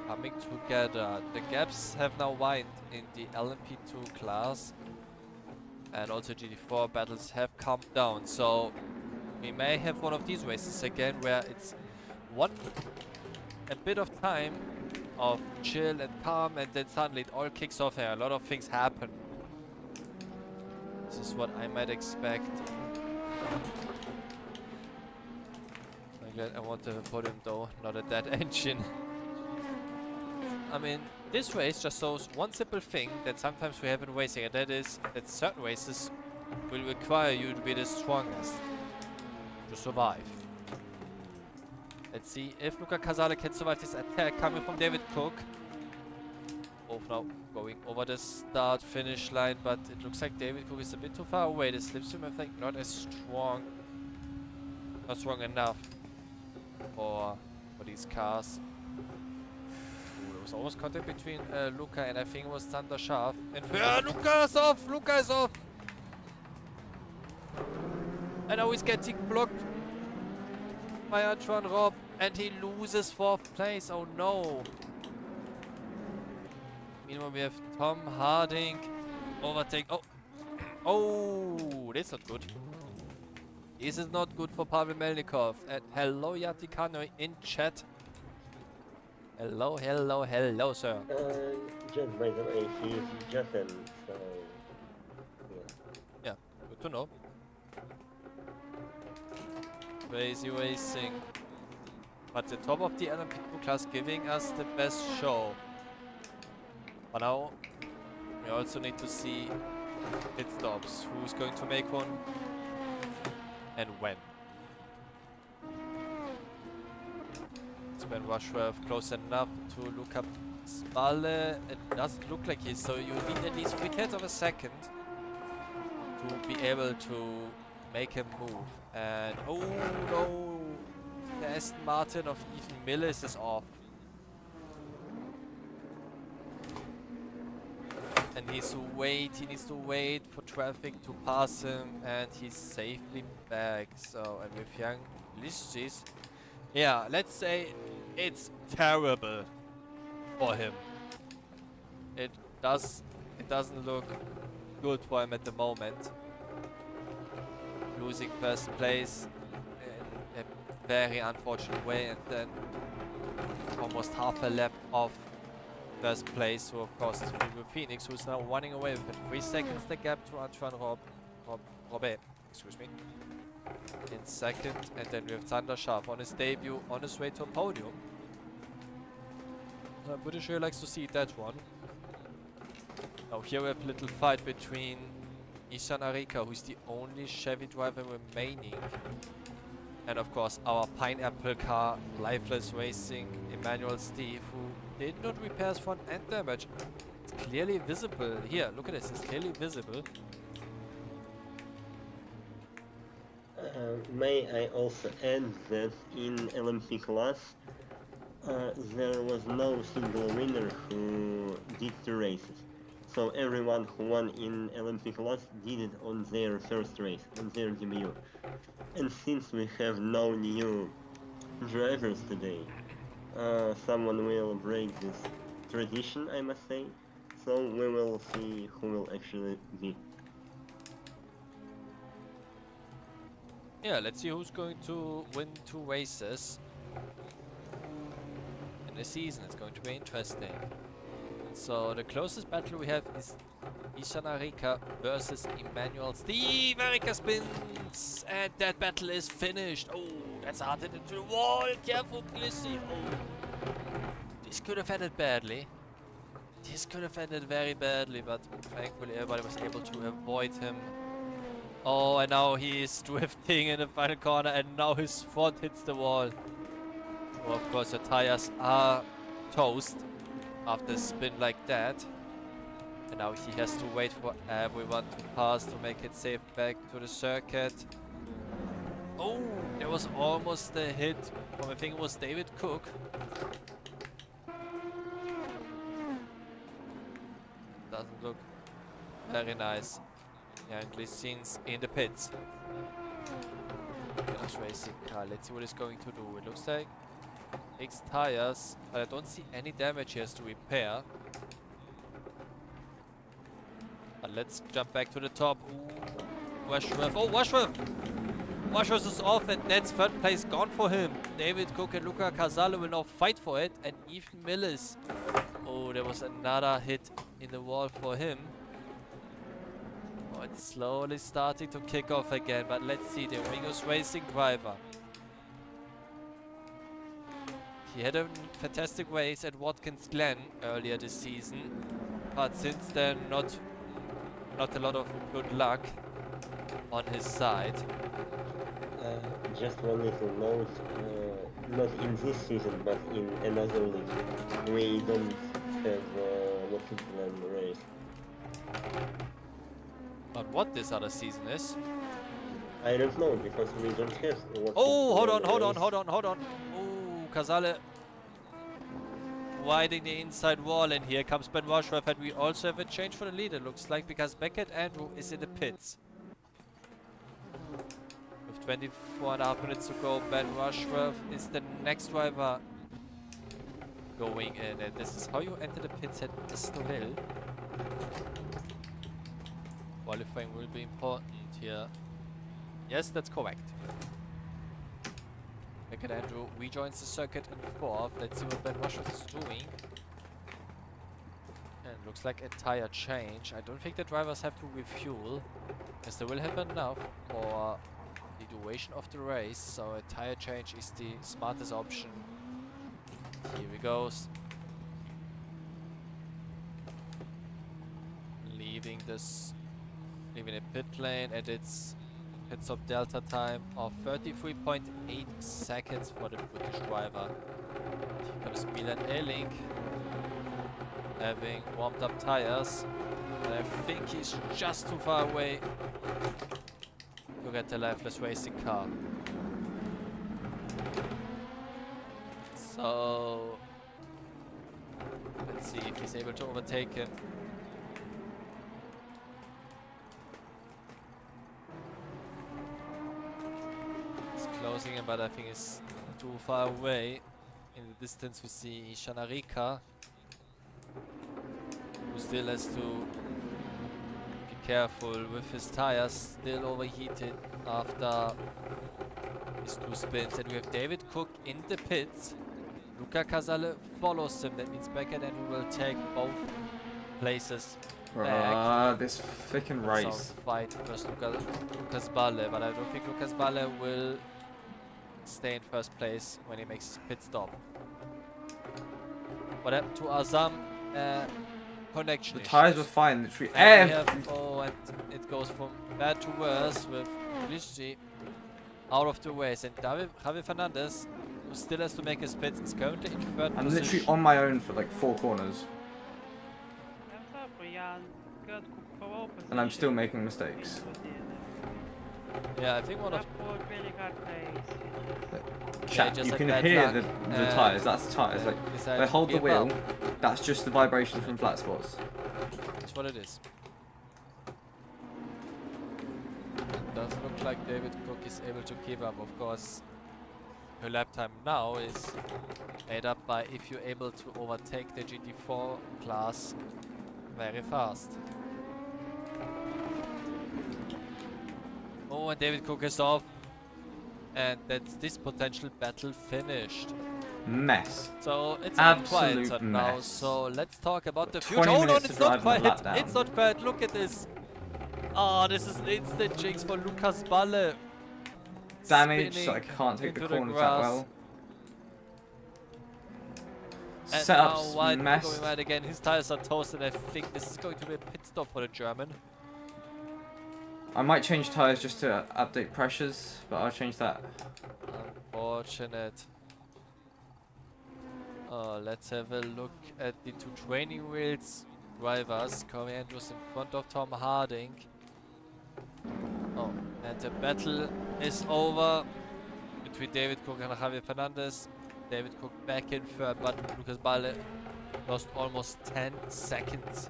Coming together. The gaps have now widened in the LMP2 class. And also GT4 battles have calmed down. So we may have one of these races again where it's a bit of time of chill and calm, and then suddenly it all kicks off and a lot of things happen. This is what I might expect. I'm glad I want to put him though, not a dead engine. I mean, this race just shows one simple thing that sometimes we have in racing, and that is that certain races will require you to be the strongest to survive. Let's see if Luca Casale can survive this attack coming from David Cook. Both now going over the start-finish line, but it looks like David Cook is a bit too far away. The slipstream, I think, not as strong, not strong enough for these cars. There was almost contact between Luca and I think it was Thunder Sharp. And Luca is off! Luca is off! And now he's getting blocked by Antoine Robb and he loses 4th place. Oh no! Meanwhile we have Tom Harding overtake. Oh, that's not good. This is not good for Pavel Melnikov. And hello Yatikano in chat. Hello, sir. Just by the way, he's Justin, so... Yeah, good to know. Crazy racing. But the top of the LMP2 class giving us the best show. But now, we also need to see pit stops. Who's going to make one? And when? Sven Rushworth close enough to look up Spalle. It doesn't look like he is, so you need at least 3/10 of a second to be able to make him move. And oh no! The Aston Martin of Ethan Millis is off. And he needs to wait for traffic to pass him, and he's safely back. So, and with young Lischis, yeah, let's say it's terrible for him. It doesn't look good for him at the moment. Losing 1st place in a very unfortunate way, and then almost half a lap off 1st place, who of course is Fulvio Phoenix, who's now running away with it. 3 seconds the gap to Antoine Robet, excuse me, in 2nd, and then we have Thunder Sharp on his debut, on his way to a podium. I'm pretty sure he likes to see that one. Now here we have a little fight between Ishan Arika, who's the only Chevy driver remaining. And of course our pineapple car, Lifeless Racing, Emmanuel Steve, who did not repairs front end damage. It's clearly visible. Here, look at this, it's clearly visible. May I also add that in LMP class, there was no single winner who did 2 races. So everyone who won in LMP class did it on their first race, on their debut. And since we have no new drivers today, someone will break this tradition, I must say. So we will see who will actually be. Yeah, let's see who's going to win 2 races in the season. It's going to be interesting. So the closest battle we have is Ishan Arika versus Emmanuel Steve. Arika spins, and that battle is finished. Oh, that's hard hit into the wall. Careful, Glissy. Oh, this could have ended badly. This could have ended very badly, but thankfully everybody was able to avoid him. Oh, and now he is drifting in the final corner, and now his front hits the wall. Oh, of course, the tires are toast after a spin like that. And now he has to wait for everyone to pass to make it safe back to the circuit. Oh, there was almost a hit from, I think it was David Cook. Doesn't look very nice. Yeah, and Glycin's in the pits. Finish racing car. Let's see what it's going to do. It looks like X tires, but I don't see any damage he has to repair. But let's jump back to the top. Ooh, Washworth. Oh, Washworth! Washworth is off, and that's 3rd place gone for him. David Cook and Luca Casale will now fight for it, and even Millis. Oh, there was another hit in the wall for him. Oh, it's slowly starting to kick off again, but let's see the Ringo's Racing driver. He had a fantastic race at Watkins Glen earlier this season, but since then not a lot of good luck on his side. Just one little note, not in this season, but in another league, we don't have Watkins Glen race. But what this other season is? I don't know, because we don't have Watkins Oh, hold Glen on. race. Oh, Casale widening the inside wall, and here comes Ben Washworth, and we also have a change for the lead, it looks like, because Beckett Andrew is in the pits. With 24.5 minutes to go, Ben Washworth is the next driver going in, and this is how you enter the pits at Estoril. Qualifying will be important here. Yes, that's correct. Beckett Andrew rejoins the circuit in 4th. Let's see what Ben Washworth is doing. And looks like a tire change. I don't think the drivers have to refuel, as they will have enough for the duration of the race. So a tire change is the smartest option. Here he goes. Leaving the pit lane, and it's pit stop delta time of 33.8 seconds for the British driver. Here comes Milan Ehling, having warmed up tires, and I think he's just too far away to get the Lifeless Racing car. So let's see if he's able to overtake him. Closing him, but I think it's too far away. In the distance we see Ishan Arika, who still has to be careful with his tires, still overheated after his 2 spins. And we have David Cook in the pits. Luca Casale follows him, that means Beckett, and we will take both places back. This freaking race. Fight versus Lucas Balle, but I don't think Lucas Balle will stay in 1st place when he makes his pit stop. What happened to Azam? connection The issues. tyres were fine, literally. And we have, oh, and it goes from bad to worse with Glitchy out of the race. And Javi Fernandez, who still has to make his pits, is currently in third I'm position. literally on my own for like 4 corners. And I'm still making mistakes. Yeah, I think one of... Chat, just you had can bad hear luck, the tyres, that's the tyres. Like, decided they to hold the give wheel, up. that's just the vibration from flat spots. That's what it is. It doesn't look like David Cook is able to keep up. Of course, her lap time now is made up by if you're able to overtake the GT4 class very fast. Oh, and David Cook is off. And that's this potential battle finished. Mess. So it's Absolute quiet now. mess. So let's talk about the 20 future. Hold on, minutes to it's not drive quiet. the lap down. It's not quiet. Look at this. Oh, this is instant jinx for Lucas Balle. Damage, so I Spinning can't take the into corners that grass. well. And Setup's now White messed. going right again. His tires are toasted. I think this is going to be a pit stop for the German. I might change tyres just to update pressures, but I'll change that. Unfortunate. Let's have a look at the 2 training wheels drivers. Corey Andrews in front of Tom Harding. Oh, and the battle is over between David Cook and Javier Fernandez. David Cook back in third, but Lucas Balle lost almost 10 seconds.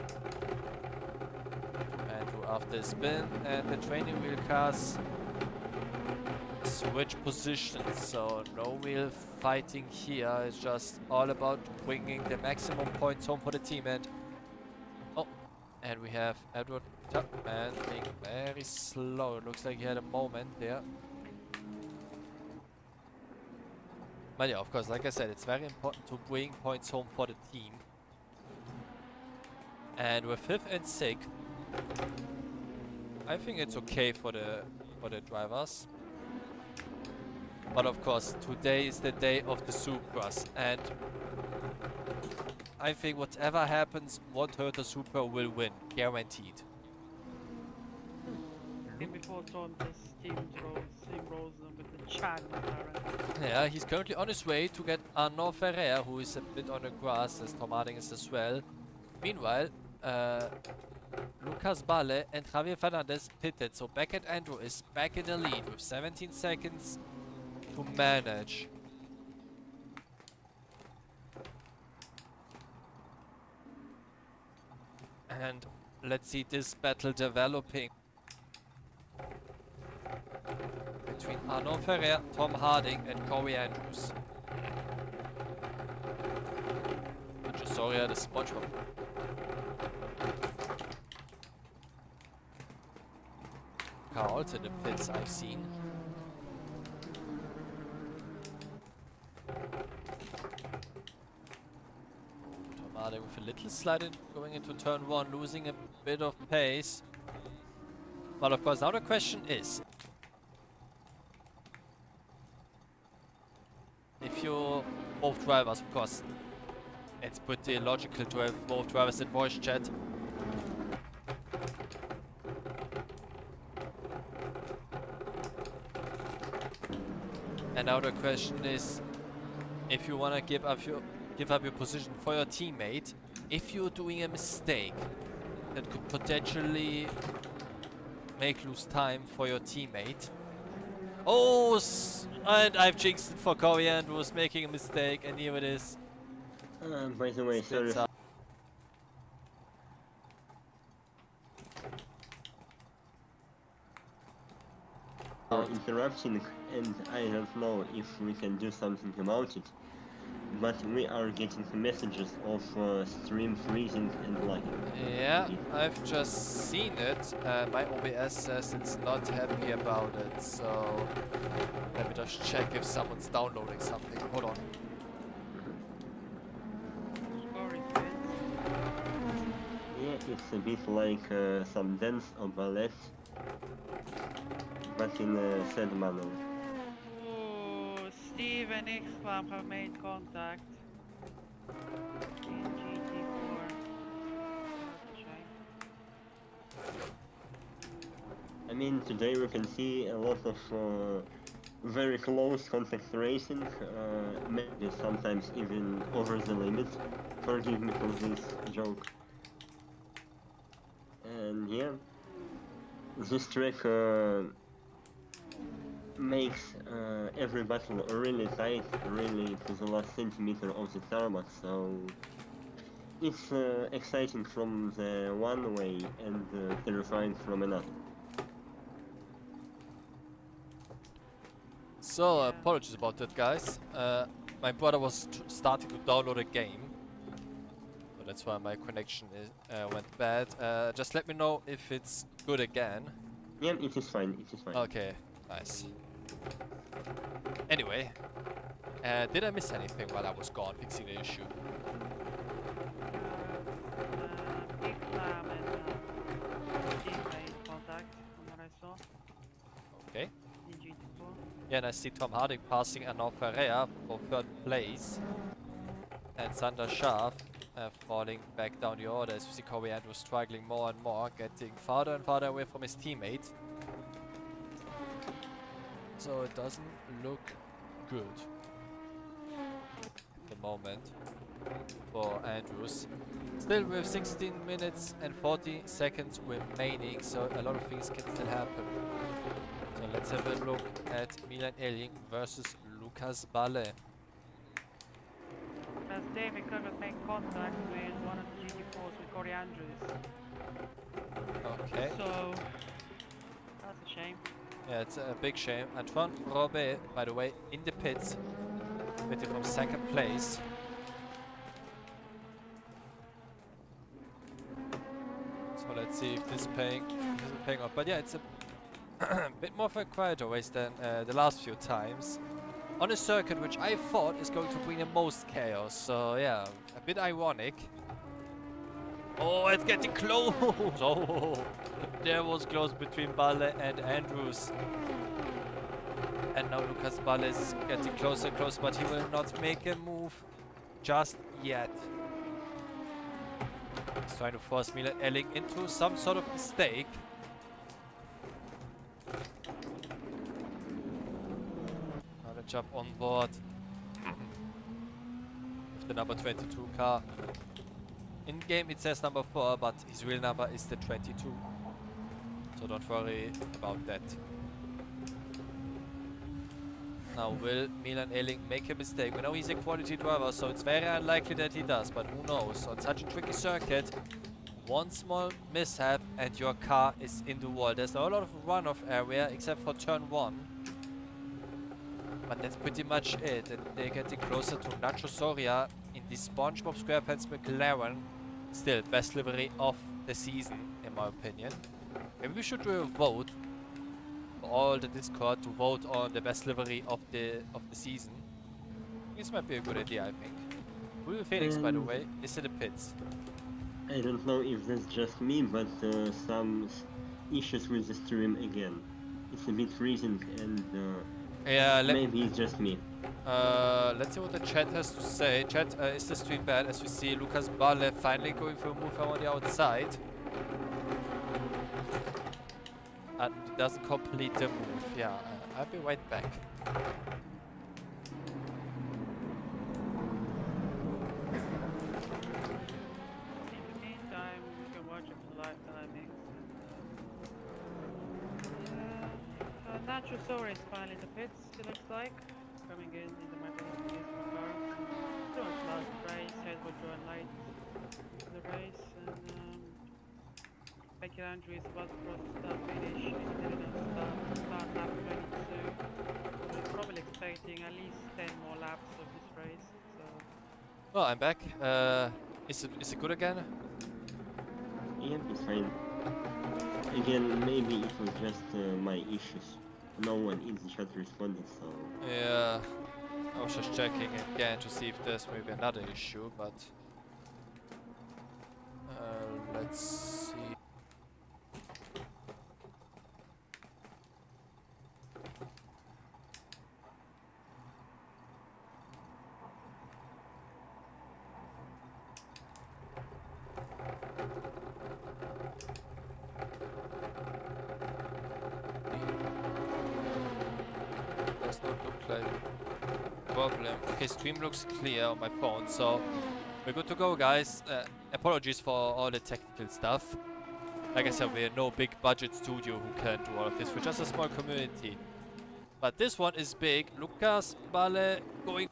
Andrew after a spin, and the training wheel cars switch positions, so no real fighting here. It's just all about bringing the maximum points home for the team. And we have Edward Tubman being very slow. It looks like he had a moment there. But yeah, of course, like I said, it's very important to bring points home for the team. And with 5th and 6th, I think it's okay for the drivers. But of course, today is the day of the Supras, and I think whatever happens, won't hurt the Supra will win, guaranteed. Before Tom just steamrolls them with the Chad McLaren. Yeah, he's currently on his way to get Arnaud Ferrer, who is a bit on the grass, as Tom Harding is as well. Meanwhile, Lucas Balle and Javier Fernandez pitted, so Beckett Andrew is back in the lead with 17 seconds to manage. And let's see this battle developing between Arnaud Ferrer, Tom Harding and Corey Andrews. Sorry, the SpongeBob. Car also in the pits I've seen. Tomade with a little slide in, going into turn 1, losing a bit of pace. But of course, now the question is, if you're both drivers, of course, it's pretty logical to have both drivers in voice chat. And now the question is, if you want to give up your position for your teammate, if you're doing a mistake that could potentially make lose time for your teammate. Oh, and I've jinxed it for Corey Andrews making a mistake, and here it is. By the way, sorry. Interrupting, and I don't know if we can do something about it, but we are getting messages of stream freezing and lagging. Yeah, I've just seen it. My OBS says it's not happy about it, so let me just check if someone's downloading something. Hold on. Yeah, it's a bit like some dance or ballet, but in a sad manner. Oh, Steve and Ixlam have made contact in GT4. mean, today we can see a lot of very close contact racing, maybe sometimes even over the limit. Forgive me for this joke. And yeah, this track makes every battle really tight, really to the last centimeter of the tarmac, so it's exciting from the one way and terrifying from another. So, Yeah. apologies about that, guys. My brother was starting to download a game. So that's why my connection went bad. Just let me know if it's good again. Yeah, it is fine, it is fine. Okay, nice. Anyway, did I miss anything while I was gone fixing the issue? Big Lam and Steve made contact from what I saw Okay. in GT4. Yeah, and I see Tom Hardy passing Arnaud Ferreira for third place. And Sander Schaaf falling back down the order as you see Corey Andrews struggling more and more, getting farther and farther away from his teammate. So it doesn't look good at the moment for Andrews. Still with 16 minutes and 40 seconds remaining, so a lot of things can still happen. So let's have a look at Milan Eling versus Lucas Balle. As David Cookers made contact with one of the GT4s with Corey Andrews. Okay. So, that's a shame. Yeah, it's a big shame. Antoine Robet, by the way, in the pits, with it from second place. So let's see if this is paying off. But yeah, it's a bit more of a quieter race than the last few times. On a circuit which I thought is going to bring the most chaos. So yeah, a bit ironic. Oh, it's getting close! Oh, there was close between Balle and Andrews. And now Lucas Balle is getting closer and closer, but he will not make a move just yet. He's trying to force Milan Elling into some sort of mistake. Now the jump on board with the number 22 car. In game it says number 4, but his real number is the 22. So don't worry about that. Now will Milan Eling make a mistake? We know he's a quality driver, so it's very unlikely that he does, but who knows? On such a tricky circuit, one small mishap and your car is in the wall. There's not a lot of runoff area except for turn 1. But that's pretty much it. And they're getting closer to Nacho Soria in the SpongeBob SquarePants McLaren. Still, best livery of the season, in my opinion. Maybe we should do a vote for all the Discord to vote on the best livery of the season. This might be a good idea, I think. Will Phoenix, by the way, is in the pits. I don't know if that's just me, but some issues with the stream again. It's a bit freezing and Yeah, maybe it's just me. let's see what the chat has to say. Chat, is the stream bad? As we see Lucas Balle finally going for a move on the outside. And he doesn't complete the move. Yeah, I'll be right back. In the meantime, we can watch it for live timings. And Nacho Sora is finally in the pits, it looks like. Coming in the Mercedes car. Pretty much last race, head would join late for the race. And Becky Andrew is about to cross the start finish. He didn't start lap 22. We're probably expecting at least 10 more laps of this race. So. Well, I'm back. Is it good again? Yeah, it's fine. Again, maybe it was just my issues. No one in the chat responded, so... Yeah, I was just checking again to see if there's maybe another issue, but... let's see... does not look like a problem. Okay, stream looks clear on my phone, so we're good to go, guys. Apologies for all the technical stuff. Like I said, we're no big budget studio who can do all of this. We're just a small community. But this one is big. Lucas Bale going.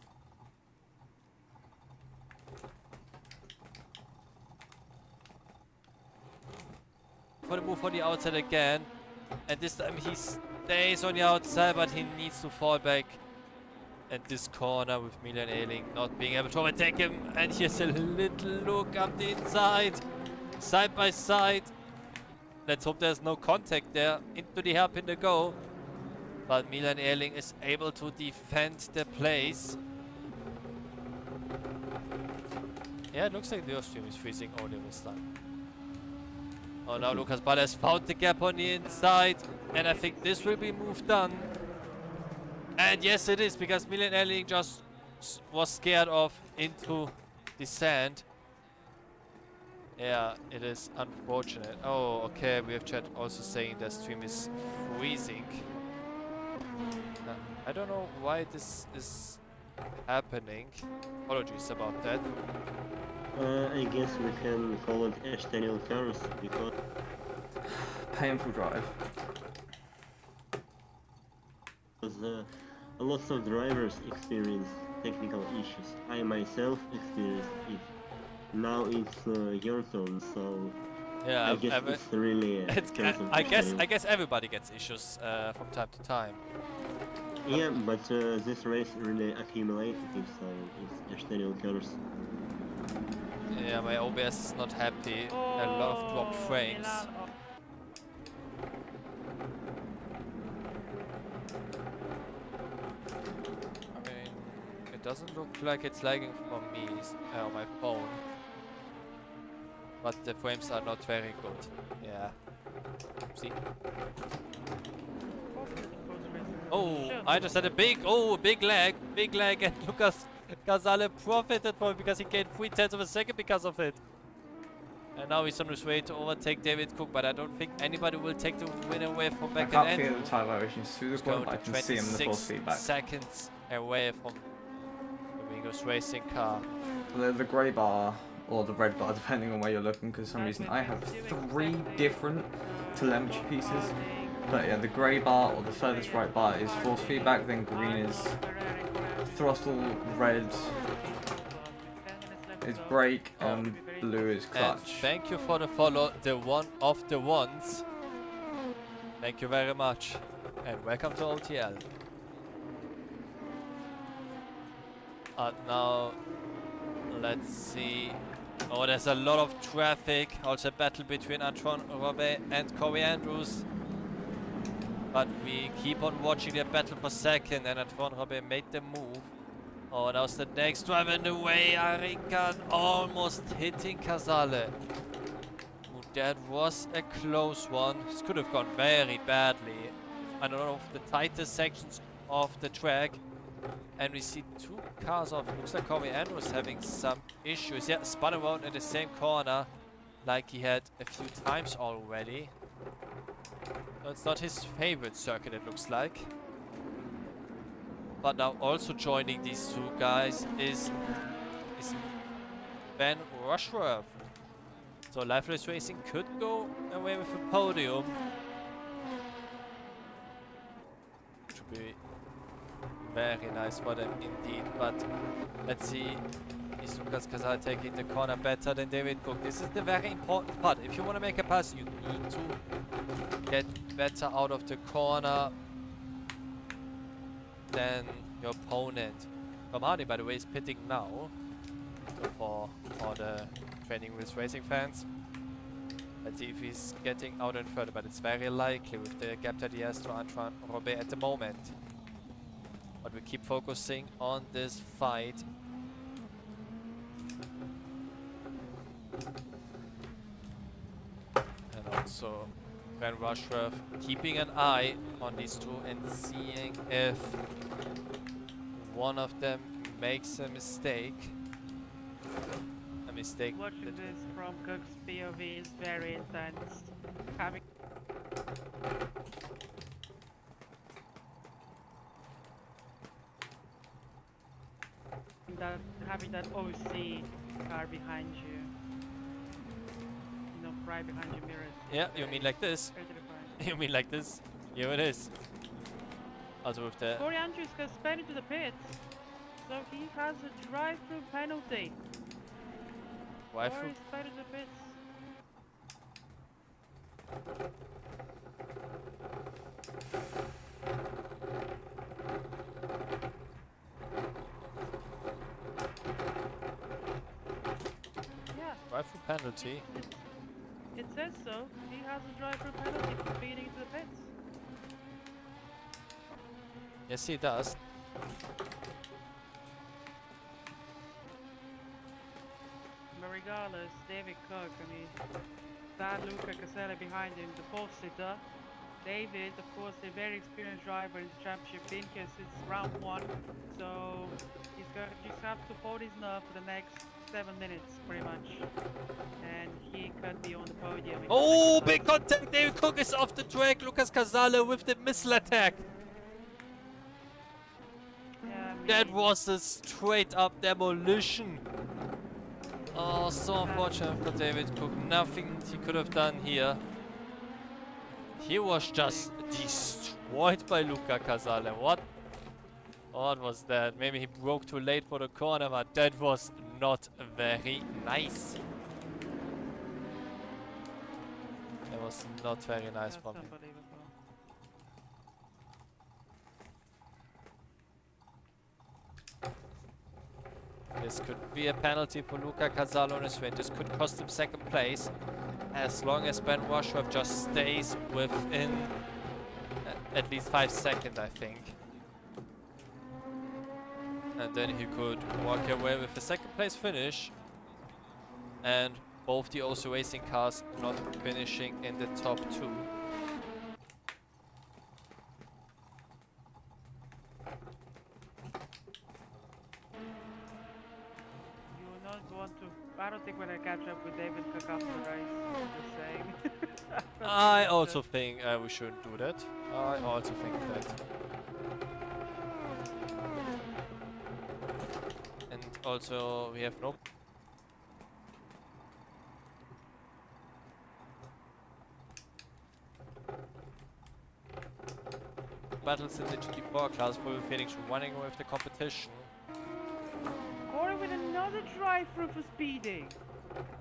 For the move for the outside again. And this time he stays on the outside, but he needs to fall back. And this corner with Milan Ehling not being able to overtake him. And here's a little look up the inside. Side by side. Let's hope there's no contact there. Into the hairpin to go. But Milan Ehling is able to defend the place. Yeah, it looks like the stream is freezing only this time. Oh, now Lucas Ball has found the gap on the inside. And I think this will be move done. And yes, it is, because Milan Ehling just was scared of into the sand. Yeah, it is unfortunate. Oh, okay, we have chat also saying the stream is freezing. I don't know why this is happening. Apologies about that. I guess we can call it Estoril curse because Painful drive. a lot of drivers experience technical issues. I myself experienced it. Now it's your turn, so Yeah, I guess it's really a curse of I Estoril. guess everybody gets issues from time to time. Yeah, but this race really accumulated, so it's Estoril curse. Yeah, my OBS is not happy. A lot of dropped frames. I mean, it doesn't look like it's lagging for me on my phone. But the frames are not very good. Yeah. See? Oh, I just had a big lag, and Lucas Casale profited from it because he gained 0.3 of a second because of it. And now he's on his way to overtake David Cook, but I don't think anybody will take the win away from I back can't and feel end. the tire vibrations through the corner, but I can see him in the force 26 feedback. seconds away from the Wingo's racing car. The grey bar, or the red bar, depending on where you're looking, because for some reason I have 3 different telemetry pieces. But yeah, the grey bar, or the furthest right bar, is force feedback, then green is throttle, red is brake, and blue is And clutch. thank you for the follow, the one of the ones. Thank you very much. And welcome to OTL. Now, let's see. Oh, there's a lot of traffic. Also a battle between Antoine Robet and Corey Andrews. But we keep on watching their battle for second, and Antoine Robet made the move. Oh, now's the next driver in the way. Arikan almost hitting Casale. Oh, that was a close one. This could have gone very badly. I don't know of the tightest sections of the track. And we see 2 cars off. Looks like Corey Andrews having some issues. Yeah, spun around in the same corner like he had a few times already. So it's not his favorite circuit, it looks like. But now also joining these 2 guys is Ben Rushworth. So Lifeless Racing could go away with a podium. Which would be very nice for them indeed. But let's see, is Lucas Casale taking the corner better than David Cook? This is the very important part. If you want to make a pass, you need to get better out of the corner than your opponent. Tom Hardy, by the way, is pitting now. So for all the Training Wheels Racing fans. Let's see if he's getting out and further, but it's very likely with the gap that he has to Antoine Robet at the moment. But we keep focusing on this fight. And also Ben Rushworth keeping an eye on these 2 and seeing if one of them makes a mistake. Watching this from Cook's POV is very intense. having that OC car behind you. You know, right behind your mirrors. Yeah, you mean like this? Very terrifying. You mean like this? Here it is. Also with the... Corey Andrews got spun into the pits, so he has a drive-through penalty. Why Corey through? spun into the pits. Yeah, Drive-through penalty? it says so. He has a drive-through penalty for speeding into the pits. Yes, he does. But regardless, David Cook, I mean, that Luca Casella behind him, the pole-sitter. David, of course, a very experienced driver in the championship, been here since round 1, so he's going to just have to hold his nerve for the next 7 minutes, pretty much. And he could be on the podium. in the Oh, next big race. contact! David Cook is off the track. Lucas Casale with the missile attack. Yeah, I That mean, was a straight-up demolition. Oh, so unfortunate for David Cook. Nothing he could have done here. He was just destroyed by Luca Casale. What was that? Maybe he broke too late for the corner, but that was not very nice. That was not very nice that's from him. unbelievable. This could be a penalty for Luca Casale on his win. This could cost him second place, as long as Ben Rushworth just stays within at least 5 seconds, I think. And then he could walk away with a second place finish, and both the OC Racing cars not finishing in the top 2. You will not want to. I don't think when I catch up with David Cook after the race, I'm just saying. I also think we shouldn't do that. I also think that. And also we have no... battles in the GT4 class for Phoenix running with the competition. Corey with another drive-through for speeding.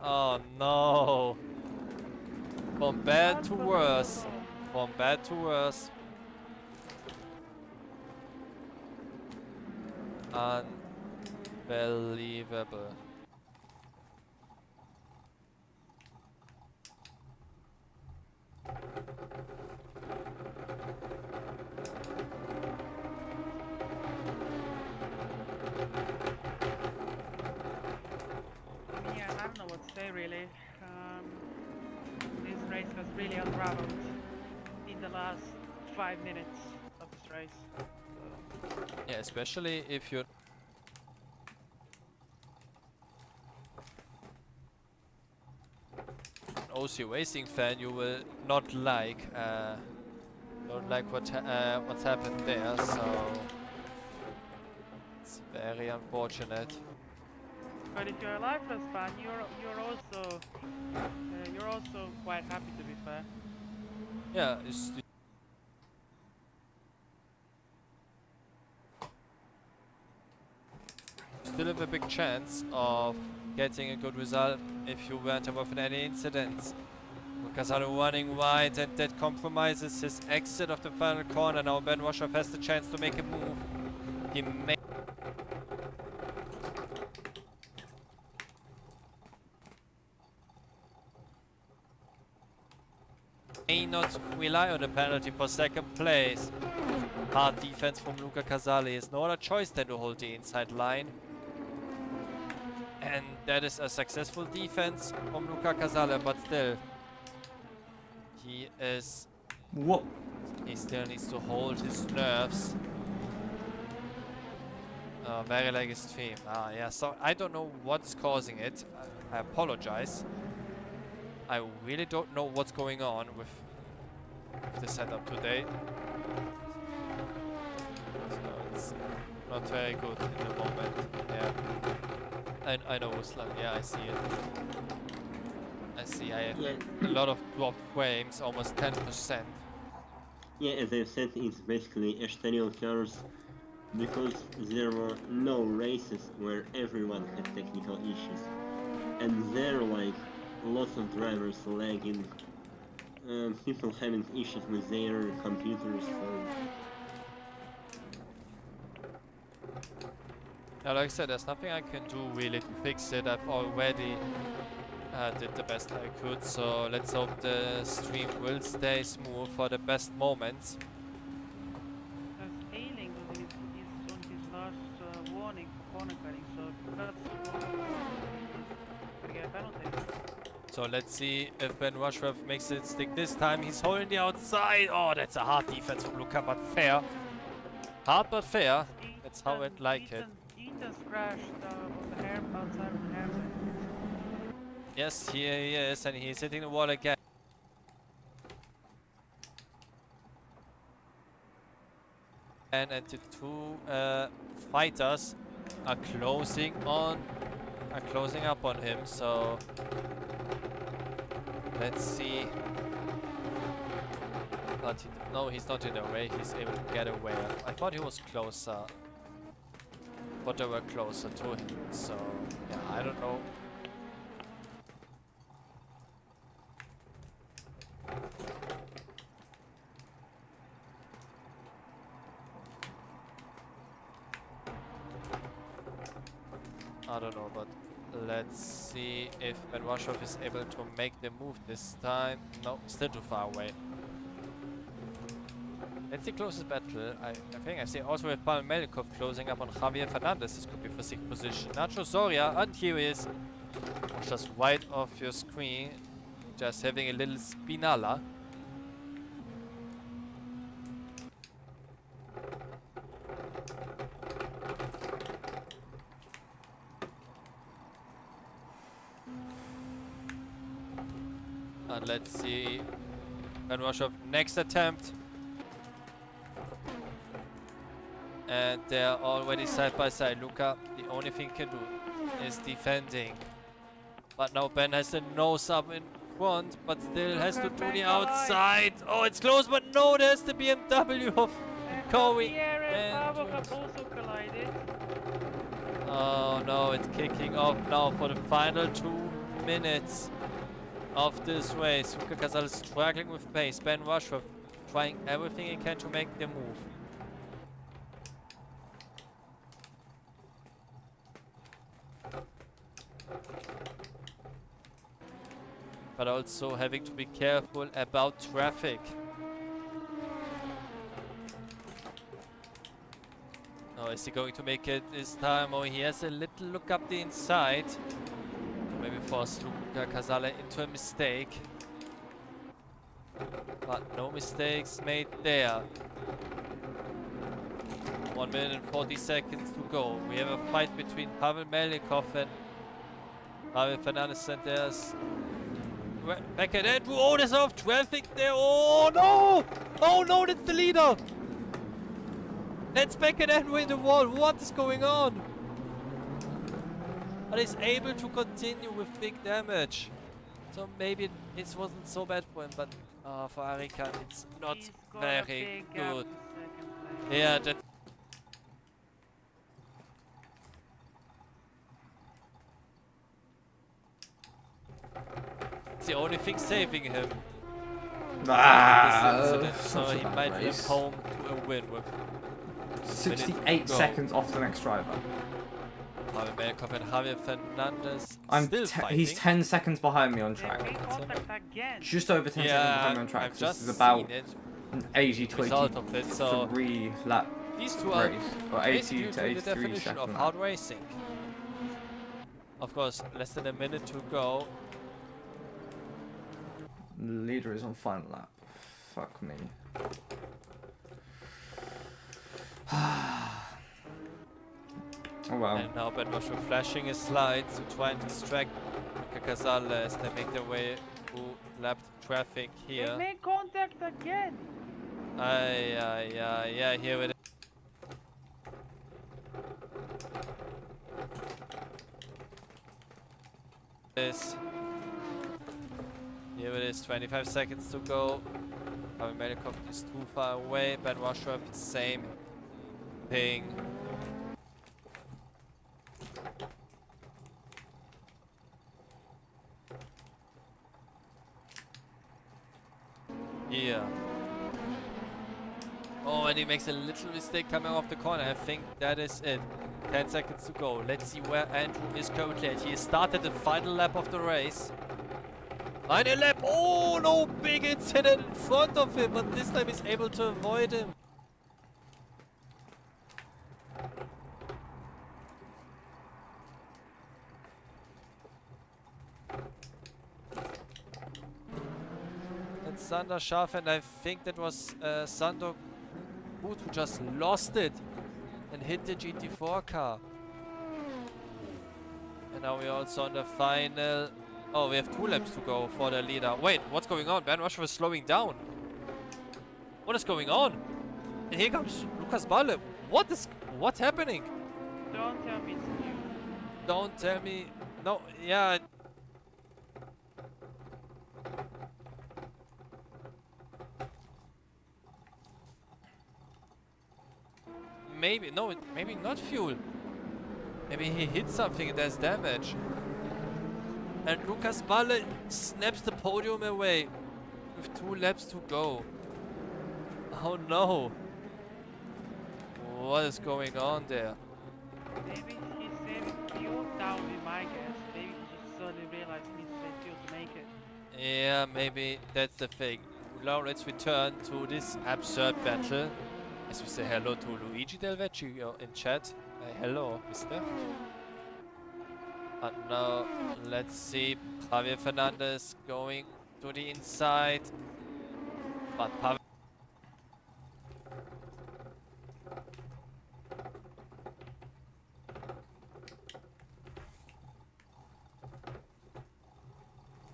Oh no! From bad to worse. Unbelievable. From bad to worse. Unbelievable. Yeah, I don't know what to say really. This race was really unraveled in the last 5 minutes of this race. Yeah, especially if you're an OC Racing fan, you will not like what's happened there. So it's very unfortunate. But if you're a Lifeless fan, you're also quite happy to be fair. Yeah, it's still have a big chance of getting a good result if you weren't involved in any incidents. Casale running wide, and that compromises his exit of the final corner. Now Ben Rushworth has the chance to make a move. He may not rely on the penalty for second place. Hard defense from Luca Casale. Is no other choice than to hold the inside line. And that is a successful defense from Luca Casale, but still, he still needs to hold his nerves. Very like extreme. Yeah, so I don't know what is causing it. I apologize. I really don't know what's going on with the setup today. So it's not very good in the moment. Yeah. I know Ruslan, yeah, I see it. I see I have Yeah. a lot of dropped frames, almost 10%. Yeah, as I said, it's basically Estoril cars because there were no races where everyone had technical issues. And there are like lots of drivers lagging, people having issues with their computers, so... Now, like I said, there's nothing I can do really to fix it. I've already did the best I could, so let's hope the stream will stay smooth for the best moments. As Ailing is on his last warning for corner cutting, so that's gonna get a penalty. So let's see if Ben Rushworth makes it stick this time. He's holding the outside. Oh, that's a hard defense from Luca, but fair. Hard but fair. That's how I'd like it. Ethan's crashed on the hair outside of the hairpin. Yes, here he is, and he's hitting the wall again. And the two fighters are closing up on him. So let's see. But no, he's not in the way. He's able to get away. I thought he was closer. But they were closer to him. So yeah, I don't know. I don't know, but let's see if Ben Rushworth is able to make the move this time. No, still too far away. That's the closest battle. I think I see also with Pavel Melikov closing up on Javier Fernandez. This could be for 6th position. Nacho Soria, and here he is. Just right off your screen. Just having a little spinala. And let's see Ben Rushworth next attempt. And they're already side by side. Luca, the only thing he can do is defending. But now Ben has the nose up in front, but still has to do the outside. Oh, it's close, but no, there's the BMW of Corey. And have also collided. Oh no, it's kicking off now for the final 2 minutes of this race. Luca Casal is struggling with pace. Ben Rushworth trying everything he can to make the move. But also having to be careful about traffic. Oh, is he going to make it this time? Oh, he has a little look up the inside. Maybe force Luca Casale into a mistake. But no mistakes made there. 1 minute and 40 seconds to go. We have a fight between Pavel Melikov and Javier Fernandez, and there's back at Andrew. Oh, there's a lot of traffic there. Oh no! Oh no, that's the leader! That's back at Andrew in the wall. What is going on? But he's able to continue with big damage. So maybe it wasn't so bad for him, but for Arikan it's not very good. Yeah, that's the only thing saving him. This incident, so he might limp home to a win with 68 seconds off the next driver. Pavel Melikov and Javier Fernandez still fighting. He's 10 seconds behind me on track. Just over 10 seconds behind me on track. I've just this is about seen it. an 80 to Result of it, so 83 lap these two are race. Or 80 basically to the 83 definition second of lap. hard racing. Of course, less than a minute to go. The leader is on final lap. Fuck me. Oh well. And now Ben Rushworth flashing his lights to try and distract Casale as they make their way through lapped traffic here. They made contact again. Yeah, here it is. This. Here it is, 25 seconds to go. Pavel Melikov is too far away. Ben Washworth, same thing. Yeah. Oh, and he makes a little mistake coming off the corner. I think that is it. 10 seconds to go. Let's see where Andrew is currently at. He has started the final lap of the race. Final lap. Oh, no big incident in front of him, but this time he's able to avoid him. That's Sander Scharf, and I think that was Sander Gut who just lost it and hit the GT4 car. And now we're also on the final. Oh, we have 2 laps to go for the leader. Wait, what's going on? Ben Washworth is slowing down. What is going on? And here comes Lukas Balle. What's happening? Don't tell me it's you. Don't tell me. No, yeah. Maybe, no, maybe not fuel. Maybe he hit something and there's damage. And Lukas Balle snaps the podium away with 2 laps to go. Oh no. What is going on there? Maybe he's saving fuel. That would be my guess. Maybe he just suddenly realized he needs to save fuel to make it. Yeah, maybe that's the thing. Now let's return to this absurd battle. As we say hello to Luigi Del Vecchio in chat. Hello, mister. And now let's see Javier Fernandez going to the inside. But Pavel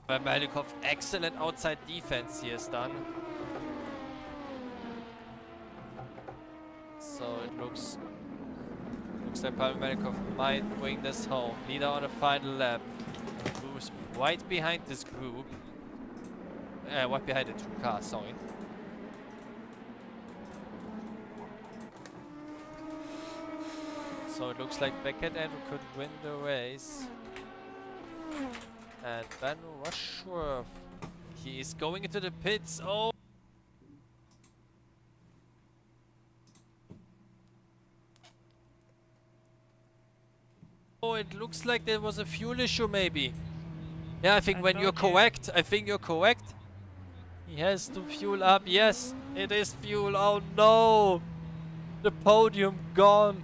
Melikov, excellent outside defense here is done. So it looks like Pavel Melikov might bring this home. Leader on the final lap. Who's right behind this group. Right behind the 2 cars, sorry. So it looks like Beckett Andrew could win the race. And Ben Washworth, he is going into the pits. Oh! Oh, it looks like there was a fuel issue maybe. Yeah, I think when you're correct, he has to fuel up. Yes, it is fuel. Oh no! The podium gone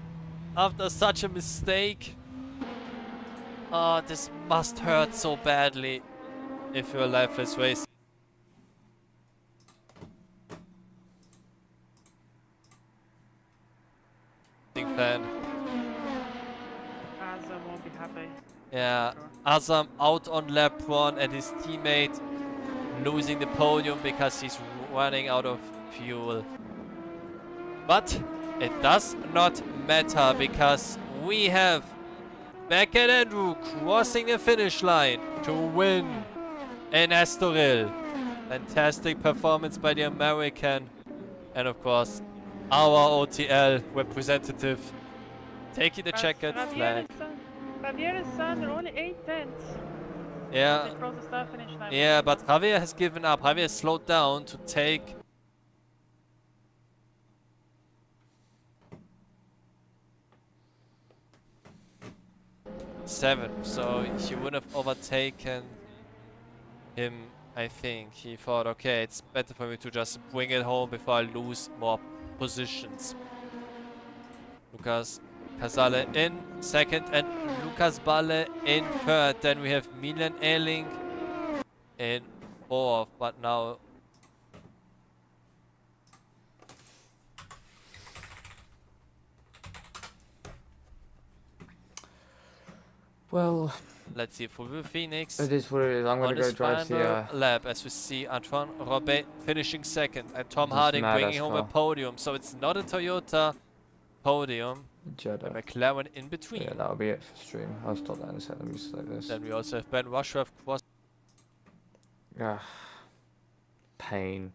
after such a mistake. Oh, this must hurt so badly if you're a lifeless racing fan. Azam won't be happy. Yeah, Sure. Azam out on lap 1 and his teammate losing the podium because he's running out of fuel. But it does not matter because we have Beckett Andrew crossing the finish line to win in Estoril. Fantastic performance by the American. And of course, our OTL representative taking the checkered flag. Javier and Sander only 8/10. Yeah, They crossed the start finish line. yeah, but Javier has given up. Javier has slowed down to take seventh, so he would have overtaken him. I think he thought, okay, it's better for me to just bring it home before I lose more positions. Lukas Casale in second and Lukas Balle in third. Then we have Milan Ehling in fourth, but now Well, let's see for the Phoenix. it is what it is. I'm On gonna go his drive final the. lap, as we see Antoine Robet finishing second and Tom This Harding mad bringing ass home a car. podium. So it's not a Toyota podium. a Jeddah. McLaren in between. Yeah, that'll be it for stream. I'll stop that in a second. Let me select this. Then we also have Ben Rushworth cross. Ah, pain.